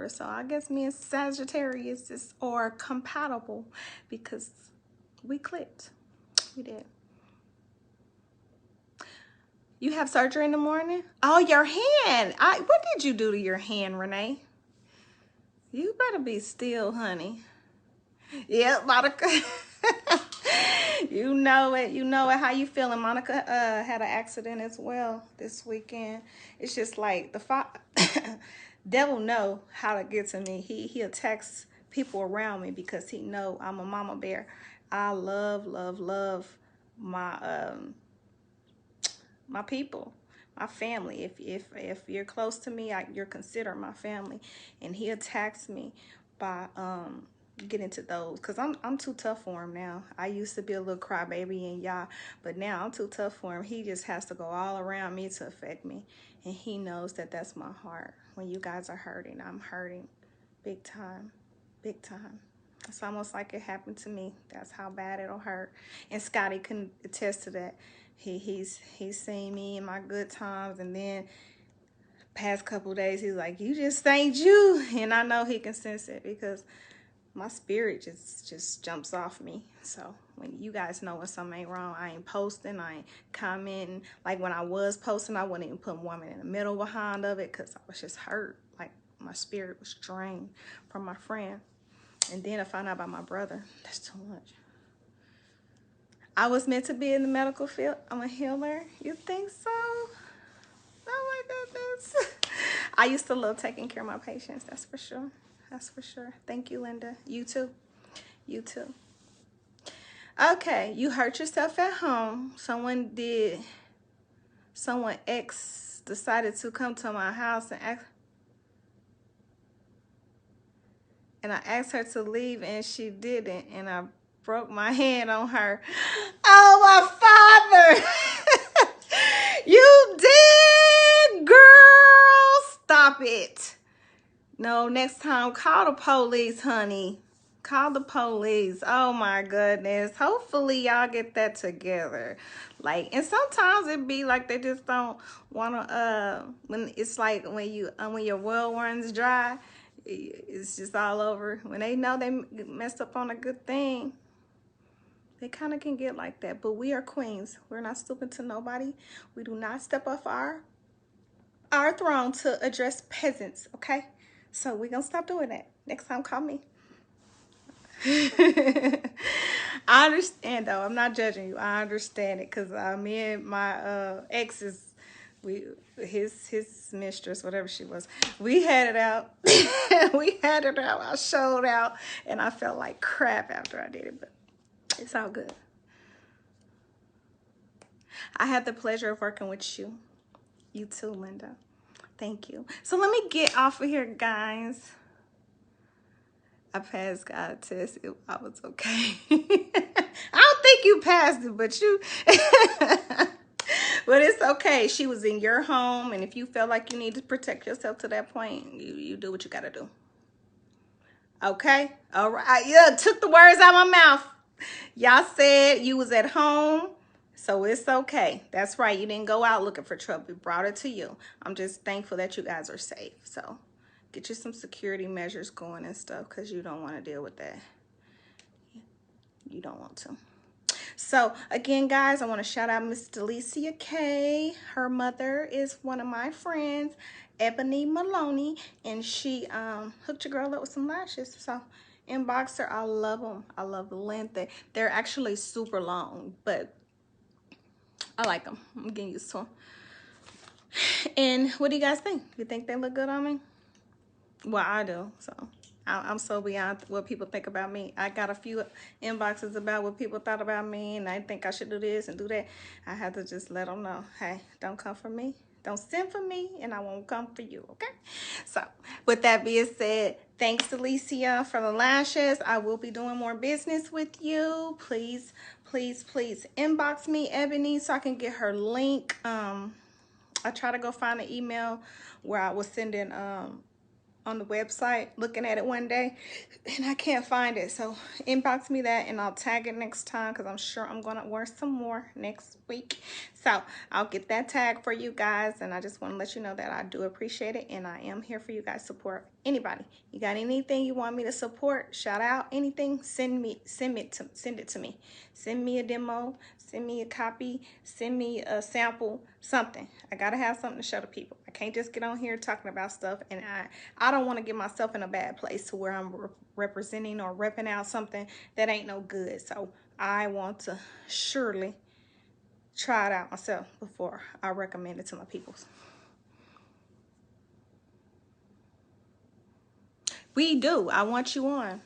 So I guess me and Sagittarius are compatible because we clicked. We did. You have surgery in the morning? Oh, your hand. What did you do to your hand, Renee? You better be still, honey. Yep, Monica. You know it. You know it. How you feeling? Monica had an accident as well this weekend. It's just like the devil know how to get to me. He attacks people around me because he know I'm a mama bear. I love my my people, my family. If you're close to me, you're considered my family. And he attacks me by get into those because I'm too tough for him now. I used to be a little crybaby and y'all, but now I'm too tough for him. He just has to go all around me to affect me, and he knows that that's my heart. When you guys are hurting, I'm hurting big time, big time. It's almost like it happened to me. That's how bad it'll hurt. And Scotty can attest to that. He's seen me in my good times, and then past couple of days he's like, you just ain't you. And I know he can sense it because my spirit just jumps off me. So when you guys know when something ain't wrong, I ain't posting, I ain't commenting. Like when I was posting, I wouldn't even put woman in the middle behind of it because I was just hurt. Like my spirit was drained from my friend. And then I found out about my brother. That's too much. I was meant to be in the medical field. I'm a healer. You think so? Oh my goodness. I used to love taking care of my patients. That's for sure. That's for sure. Thank you, Linda. You too. You too. Okay, you hurt yourself at home. Someone X decided to come to my house and I asked her to leave and she didn't, and I broke my hand on her. Oh, my father. You did, girl. Stop it. No, next time, call the police, honey. Call the police. Oh, my goodness. Hopefully, y'all get that together. Like, and sometimes it be like they just don't want to, when it's like when your well runs dry, it's just all over. When they know they messed up on a good thing, they kind of can get like that. But we are queens. We're not stooping to nobody. We do not step off our throne to address peasants, okay? So we're going to stop doing that. Next time, call me. I understand though. I'm not judging you. I understand it because me and my exes, his mistress, whatever she was, we had it out. We had it out. I showed out, and I felt like crap after I did it, but it's all good. I had the pleasure of working with you. You too, Linda. Thank you. So let me get off of here, guys. I passed God test. I was okay. I don't think you passed it, but you. But it's okay. She was in your home, and if you felt like you need to protect yourself to that point, you do what you gotta do. Okay? All right. Yeah, took the words out of my mouth. Y'all said you was at home, so it's okay. That's right. You didn't go out looking for trouble. We brought it to you. I'm just thankful that you guys are safe. So get you some security measures going and stuff because you don't want to deal with that. You don't want to. So again, guys, I want to shout out Miss Delicia K. Her mother is one of my friends, Ebony Maloney, and she hooked your girl up with some lashes. So inbox her. I love them. I love the length. They're actually super long, but I like them. I'm getting used to them. And what do you guys think? You think they look good on me? Well, I do. So I'm so beyond what people think about me. I got a few inboxes about what people thought about me, and I think I should do this and do that. I had to just let them know, hey, don't come for me. Don't send for me, and I won't come for you, okay? So with that being said, thanks, Alicia, for the lashes. I will be doing more business with you. Please, please, please inbox me, Ebony, so I can get her link. I try to go find an email where I was sending on the website, looking at it one day, and I can't find it. So inbox me that, and I'll tag it next time because I'm sure I'm gonna wear some more next week. So I'll get that tag for you guys, and I just want to let you know that I do appreciate it, and I am here for you guys. Support anybody. You got anything you want me to support, shout out, anything, send it to me. Send me a demo, send me a copy, send me a sample, something. I gotta have something to show the people. I can't just get on here talking about stuff, and I don't want to get myself in a bad place to where I'm representing or repping out something that ain't no good. So I want to surely try it out myself before I recommend it to my peoples. We do. I want you on.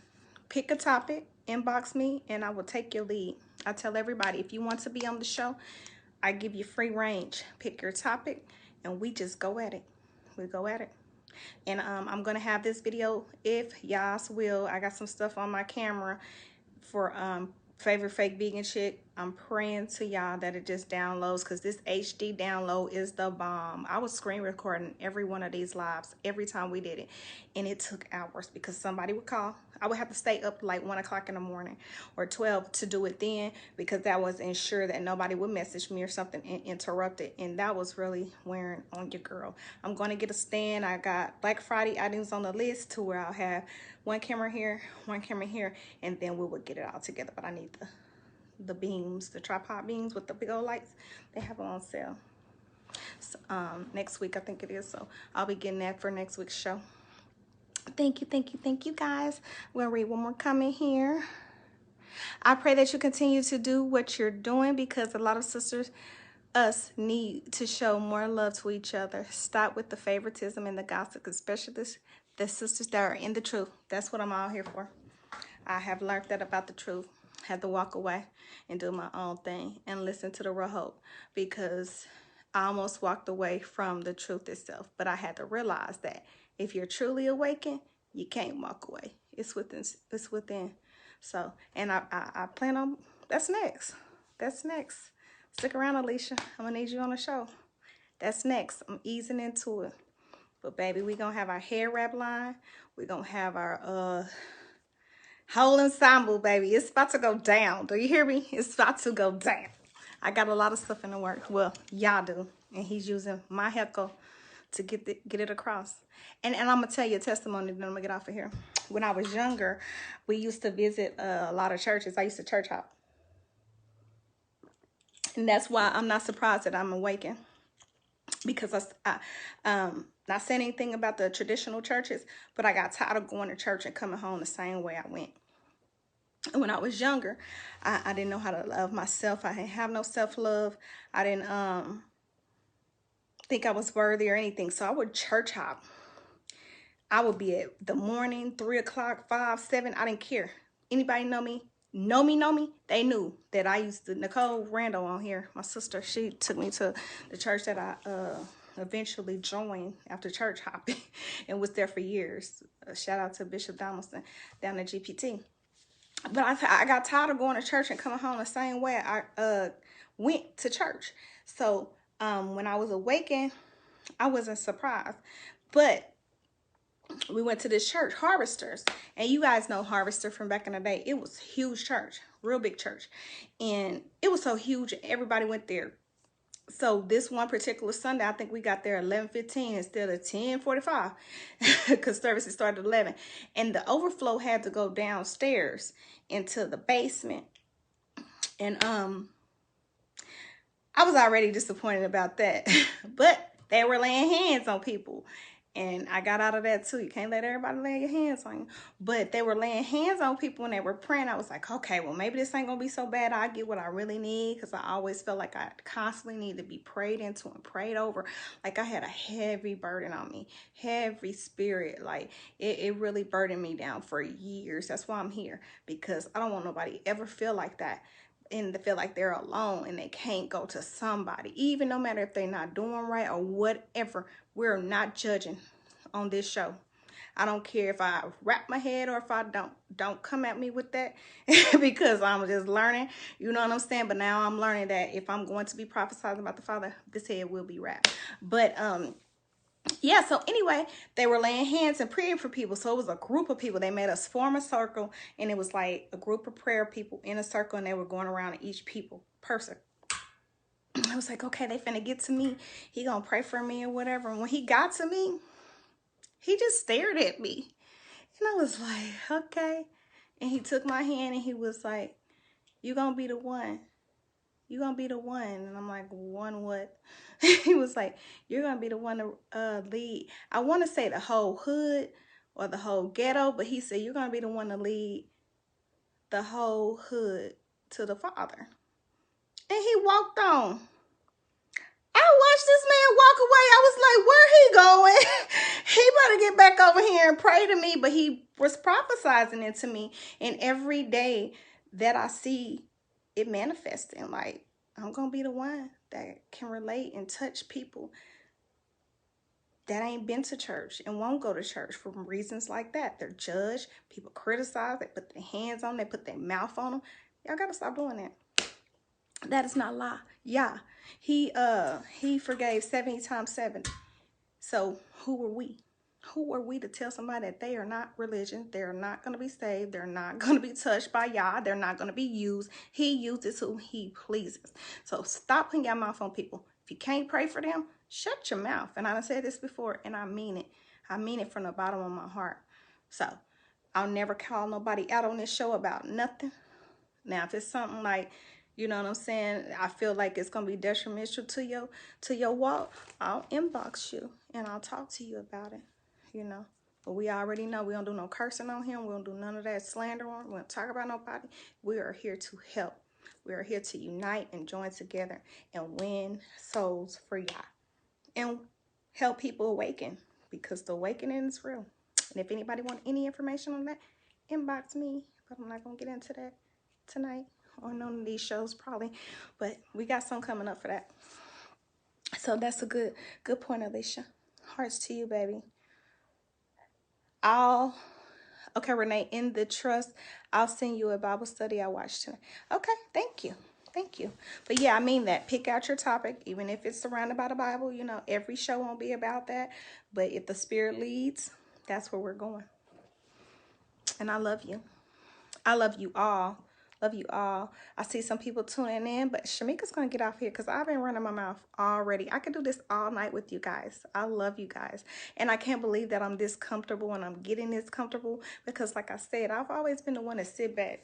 Pick a topic, inbox me, and I will take your lead. I tell everybody, if you want to be on the show, I give you free range. Pick your topic, and we just go at it. We go at it. And I'm going to have this video, if y'all will. I got some stuff on my camera for favorite fake vegan chick. I'm praying to y'all that it just downloads, because this HD download is the bomb. I was screen recording every one of these lives every time we did it, and it took hours because somebody would call. I would have to stay up like 1 o'clock in the morning or 12 to do it then, because that was ensure that nobody would message me or something and interrupt it. And that was really wearing on your girl. I'm going to get a stand. I got Black Friday items on the list to where I'll have one camera here, and then we would get it all together. But I need the beams, the tripod beams with the big old lights. They have them on sale. So, next week, I think it is. So I'll be getting that for next week's show. Thank you, guys. I'm going to read one more comment here. I pray that you continue to do what you're doing, because a lot of sisters, us, need to show more love to each other. Stop with the favoritism and the gossip, especially the sisters that are in the truth. That's what I'm all here for. I have learned that about the truth. Had to walk away and do my own thing and listen to the real hope, because I almost walked away from the truth itself. But I had to realize that if you're truly awakened, you can't walk away. It's within. It's within. So, and I plan on, that's next. That's next. Stick around, Alicia. I'm gonna need you on the show. That's next. I'm easing into it. But baby, we gonna have our hair wrap line. We gonna have our whole ensemble, baby. It's about to go down. Do you hear me? It's about to go down. I got a lot of stuff in the works. Well, y'all do. And he's using my heckle to get it across. And I'm going to tell you a testimony, then I'm going to get off of here. When I was younger, we used to visit a lot of churches. I used to church hop. And that's why I'm not surprised that I'm awakened. Because I Not saying anything about the traditional churches, but I got tired of going to church and coming home the same way I went. And when I was younger, I didn't know how to love myself. I didn't have no self-love. I didn't think I was worthy or anything. So I would church hop. I would be at the morning, 3 o'clock, 5, 7. I didn't care. Anybody know me? Know me? They knew that I used to. Nicole Randall on here, my sister, she took me to the church that I eventually joined after church hopping and was there for years. Shout out to Bishop Donaldson down at GPT. But I got tired of going to church and coming home the same way I went to church. So when I was awakened, I wasn't surprised. But we went to this church, Harvesters. And you guys know Harvester from back in the day. It was a huge church, real big church. And it was so huge, everybody went there. So this one particular Sunday, I think we got there at 11:15 instead of 10:45 because services started at 11. And the overflow had to go downstairs into the basement. And I was already disappointed about that. But they were laying hands on people. And I got out of that too. You can't let everybody lay your hands on you. But they were laying hands on people when they were praying. I was like, okay, well, maybe this ain't going to be so bad. I get what I really need, because I always felt like I constantly need to be prayed into and prayed over. Like I had a heavy burden on me, heavy spirit. Like it really burdened me down for years. That's why I'm here, because I don't want nobody ever feel like that. And to feel like they're alone and they can't go to somebody, even no matter if they're not doing right or whatever. We're not judging on this show. I don't care if I wrap my head or if I don't come at me with that because I'm just learning, you know what I'm saying? But now I'm learning that if I'm going to be prophesying about the Father, this head will be wrapped. But yeah, so anyway, they were laying hands and praying for people. So it was a group of people. They made us form a circle, and it was like a group of prayer people in a circle, and they were going around each person. I was like, okay, they finna get to me. He gonna pray for me or whatever. And when he got to me, he just stared at me. And I was like, okay. And he took my hand and he was like, you gonna be the one. You gonna be the one. And I'm like, one what? He was like, you're gonna be the one to lead. I want to say the whole hood or the whole ghetto, but he said, you're gonna be the one to lead the whole hood to the Father. And he walked on. I watched this man walk away. I was like, where he going? He better get back over here and pray to me. But he was prophesizing it to me. And every day that I see it manifesting, like, I'm going to be the one that can relate and touch people that ain't been to church and won't go to church for reasons like that. They're judged. People criticize. They put their hands on them. They put their mouth on them. Y'all got to stop doing that. That is not lie. Yeah. He forgave 70 times 7. So who were we? Who were we to tell somebody that they are not religion? They're not going to be saved. They're not going to be touched by Yah. They're not going to be used. He uses who he pleases. So stop putting your mouth on people. If you can't pray for them, shut your mouth. And I've said this before, and I mean it. I mean it from the bottom of my heart. So I'll never call nobody out on this show about nothing. Now, if it's something like, you know what I'm saying, I feel like it's going to be detrimental to your walk, I'll inbox you and I'll talk to you about it, you know. But we already know we don't do no cursing on him. We don't do none of that slander on him. We don't talk about nobody. We are here to help. We are here to unite and join together and win souls for Yah. And help people awaken, because the awakening is real. And if anybody want any information on that, inbox me. But I'm not going to get into that tonight or none of these shows probably, but we got some coming up for that. So that's a good point, Alicia. Hearts to you, baby. Okay, Renee, in the trust, I'll send you a Bible study I watched tonight. Okay, thank you. But yeah, I mean that. Pick out your topic, even if it's surrounded by the Bible. You know, every show won't be about that, but if the Spirit leads, that's where we're going. And I love you. I love you all. Love you all. I see some people tuning in, but Shamika's going to get off here because I've been running my mouth already. I could do this all night with you guys. I love you guys. And I can't believe that I'm this comfortable and I'm getting this comfortable because, like I said, I've always been the one to sit back.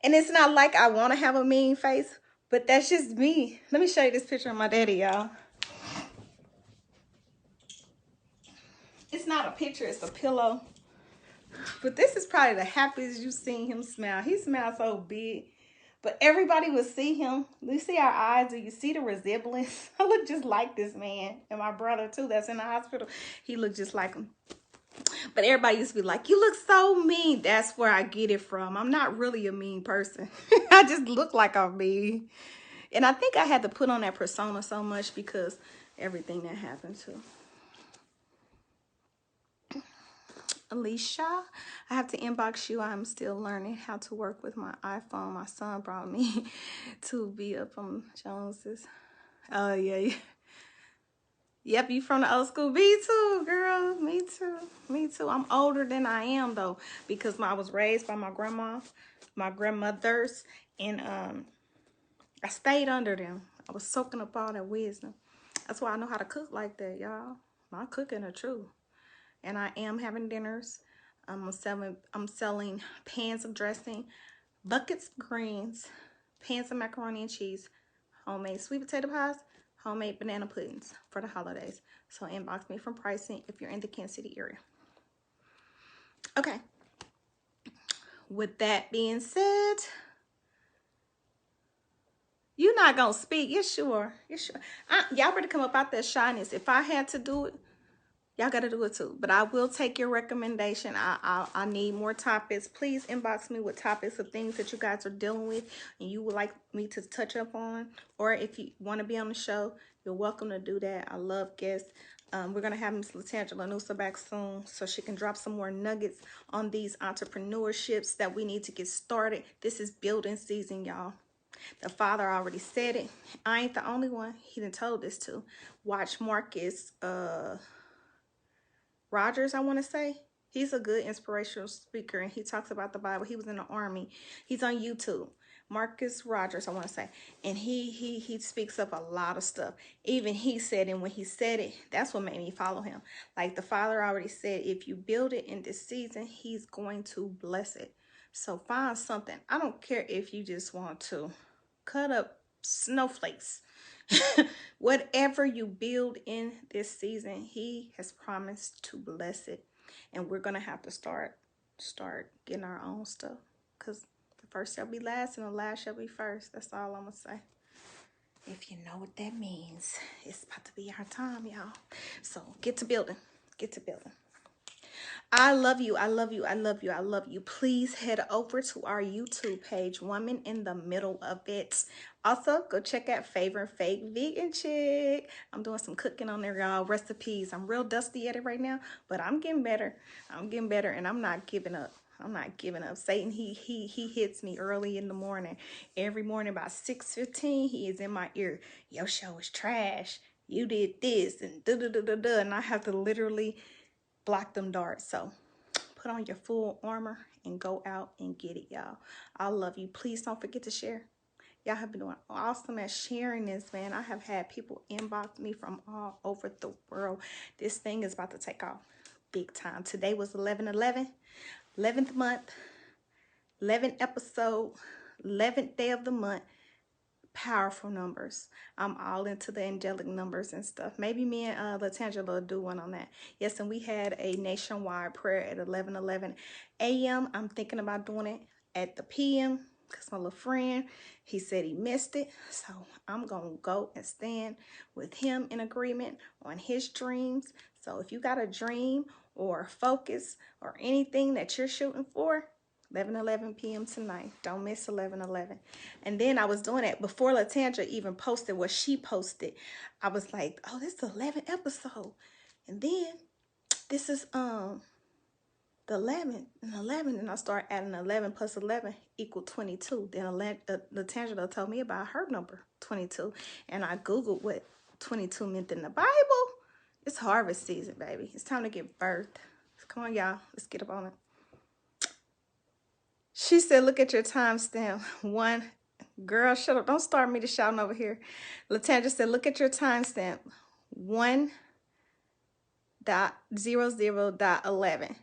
And it's not like I want to have a mean face, but that's just me. Let me show you this picture of my daddy, y'all. It's not a picture, it's a pillow. But this is probably the happiest you've seen him smile. He smiles so big. But everybody will see him. You see our eyes? Do you see the resemblance? I look just like this man. And my brother too, that's in the hospital. He looked just like him. But everybody used to be like, you look so mean. That's where I get it from. I'm not really a mean person. I just look like I'm mean. And I think I had to put on that persona so much because everything that happened to Alicia. I have to inbox you. I'm still learning how to work with my iPhone. My son brought me to be up on Jones's. Oh, yeah. Yep, you from the old school. Me too, girl. Me too. Me too. I'm older than I am, though, because I was raised by my grandmothers, and I stayed under them. I was soaking up all that wisdom. That's why I know how to cook like that, y'all. My cooking are true. And I am having dinners. I'm selling pans of dressing, buckets of greens, pans of macaroni and cheese, homemade sweet potato pies, homemade banana puddings for the holidays. So inbox me from pricing if you're in the Kansas City area. Okay. With that being said, you're not gonna speak. You're sure. You're sure. Y'all better come up out that shyness. If I had to do it, y'all got to do it too. But I will take your recommendation. I need more topics. Please inbox me with topics of things that you guys are dealing with and you would like me to touch up on. Or if you want to be on the show, you're welcome to do that. I love guests. We're going to have Miss Latangela Nusa back soon so she can drop some more nuggets on these entrepreneurships that we need to get started. This is building season, y'all. The father already said it. I ain't the only one. He done told this to. Watch Marcus Rogers, I want to say. He's a good inspirational speaker and he talks about the Bible. He was in the army. He's on YouTube. Marcus Rogers, I want to say. And he speaks up a lot of stuff. Even he said, and when he said it, that's what made me follow him. Like the father already said, if you build it in this season, he's going to bless it. So find something. I don't care if you just want to cut up snowflakes. Whatever you build in this season, he has promised to bless it. And we're gonna have to start getting our own stuff, because the first shall be last and the last shall be first. That's all I'm gonna say. If you know what that means, it's about to be our time, y'all. So get to building. Get to building. I love you. I love you. I love you. I love you. Please head over to our YouTube page, Woman in the Middle of It. Also, go check out Favorite Fake Vegan Chick. I'm doing some cooking on there, y'all. Recipes. I'm real dusty at it right now, but I'm getting better. I'm getting better, and I'm not giving up. I'm not giving up. Satan, he hits me early in the morning. Every morning about 6:15, he is in my ear. Your show is trash. You did this and da-da-da-da-da. And I have to literally block them darts. So put on your full armor and go out and get it, y'all. I love you. Please don't forget to share. Y'all have been doing awesome at sharing this, man. I have had people inbox me from all over the world. This thing is about to take off big time. Today was 11/11, 11th month, 11th episode, 11th day of the month. Powerful numbers. I'm all into the angelic numbers and stuff. Maybe me and Latangela will do one on that. Yes, and we had a nationwide prayer at 11:11 a.m. I'm thinking about doing it at the p.m. because my little friend, he said he missed it. So I'm going to go and stand with him in agreement on his dreams. So if you got a dream or a focus or anything that you're shooting for, 11:11 p.m. tonight. Don't miss 11:11. And then I was doing it before Latandra even posted what she posted. I was like, oh, this is the 11th episode. And then this is the 11th and 11. And I start adding 11 plus 11 equal 22. Then Latandra told me about her number, 22. And I Googled what 22 meant in the Bible. It's harvest season, baby. It's time to give birth. Come on, y'all. Let's get up on it. She said, look at your timestamp. One, girl, shut up. Don't start me to shouting over here. Latandra said, look at your timestamp. 1.00.11.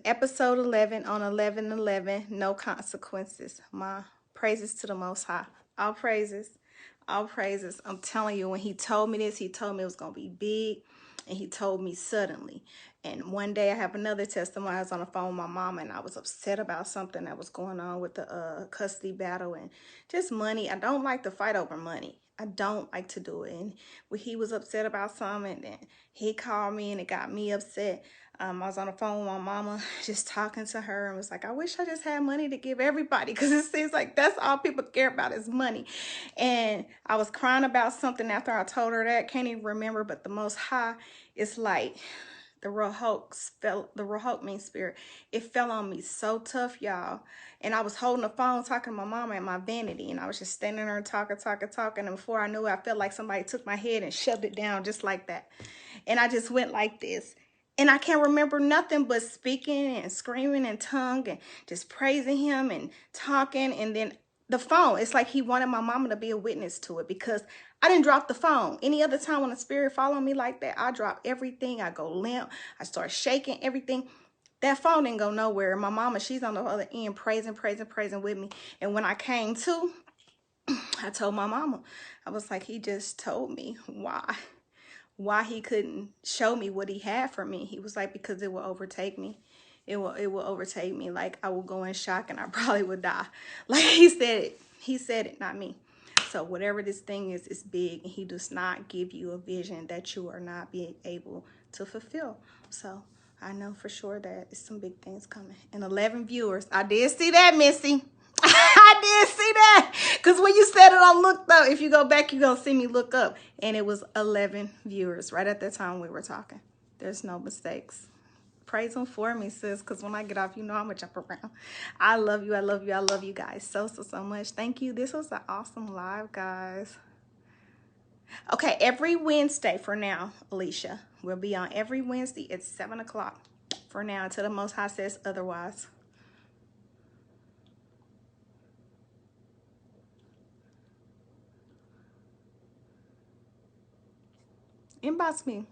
Episode 11 on 11/11. No consequences. My praises to the Most High. All praises. All praises. I'm telling you, when he told me this, he told me it was going to be big. And he told me suddenly. And one day I have another testimony. I was on the phone with my mama and I was upset about something that was going on with the custody battle and just money. I don't like to fight over money. I don't like to do it. And when he was upset about something, and then he called me and it got me upset. I was on the phone with my mama, just talking to her, and was like, I wish I just had money to give everybody, because it seems like that's all people care about is money. And I was crying about something after I told her that. Can't even remember, but the Most High, it's like the Rohok means spirit. It fell on me so tough, y'all. And I was holding the phone talking to my mama in my vanity, and I was just standing there talking. And before I knew it, I felt like somebody took my head and shoved it down just like that. And I just went like this. And I can't remember nothing but speaking and screaming in tongue and just praising him and talking. And then the phone, it's like he wanted my mama to be a witness to it, because I didn't drop the phone. Any other time when the spirit followed me like that, I drop everything. I go limp. I start shaking everything. That phone didn't go nowhere. My mama, she's on the other end praising with me. And when I came to, I told my mama, I was like, he just told me why he couldn't show me what he had for me. He was like, because it will overtake me. It will overtake me. Like, I will go in shock and I probably would die. Like he said it. He said it, not me. So whatever this thing is, it's big, and he does not give you a vision that you are not being able to fulfill. So I know for sure that it's some big things coming. And 11 viewers. I did see that, Missy. I did see that. Because when you said it, I looked up. If you go back, you're going to see me look up. And it was 11 viewers right at the time we were talking. There's no mistakes. Praise him for me, sis, because when I get off, you know I'm going to jump around. I love you. I love you. I love you guys so much. Thank you. This was an awesome live, guys. Okay, every Wednesday for now, Alicia. We'll be on every Wednesday at 7 o'clock for now until the Most High says otherwise. Inbox me.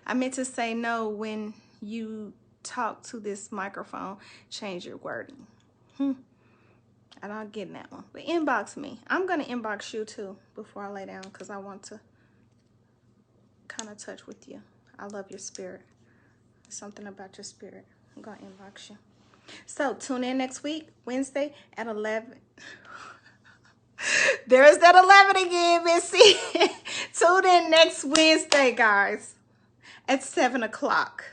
I meant to say no when you talk to this microphone. Change your wording. I don't get that one. But inbox me. I'm going to inbox you too before I lay down, because I want to kind of touch with you. I love your spirit. Something about your spirit. I'm going to inbox you. So tune in next week, Wednesday at 11. There's that 11 again, Missy. Tune in next Wednesday, guys, at 7 o'clock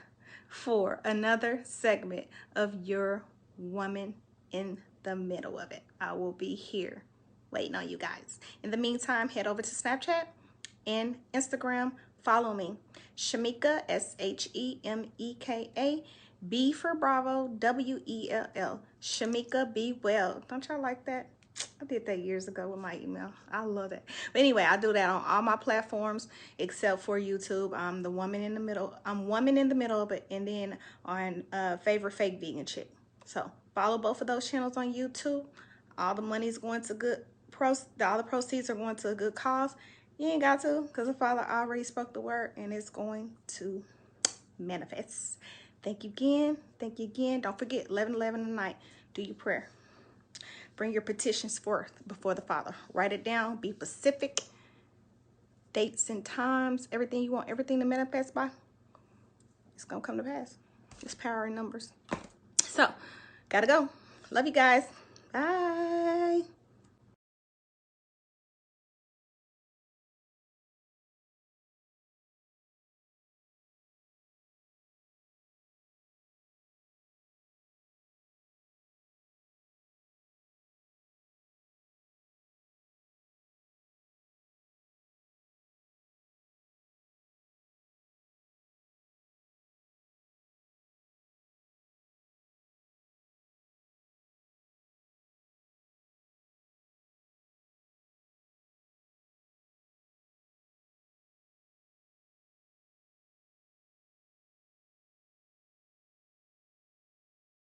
for another segment of Your Woman in the Middle of It. I will be here waiting on you guys. In the meantime, head over to Snapchat and Instagram. Follow me. Shemeka, Shemeka, B for Bravo, Well. Shemeka, be well. Don't y'all like that? I did that years ago with my email. I love it. But anyway, I do that on all my platforms except for YouTube. I'm the woman in the middle. I'm woman in the middle of it, and then on favorite fake vegan chick. So follow both of those channels on YouTube. All the money's going to all the proceeds are going to a good cause. You ain't got to, because the Father already spoke the word, and it's going to manifest. Thank you again. Thank you again. Don't forget, 11:11 tonight. Do your prayer. Bring your petitions forth before the Father. Write it down. Be specific. Dates and times. Everything you want, everything to manifest by. It's going to come to pass. It's power in numbers. So, gotta go. Love you guys. Bye.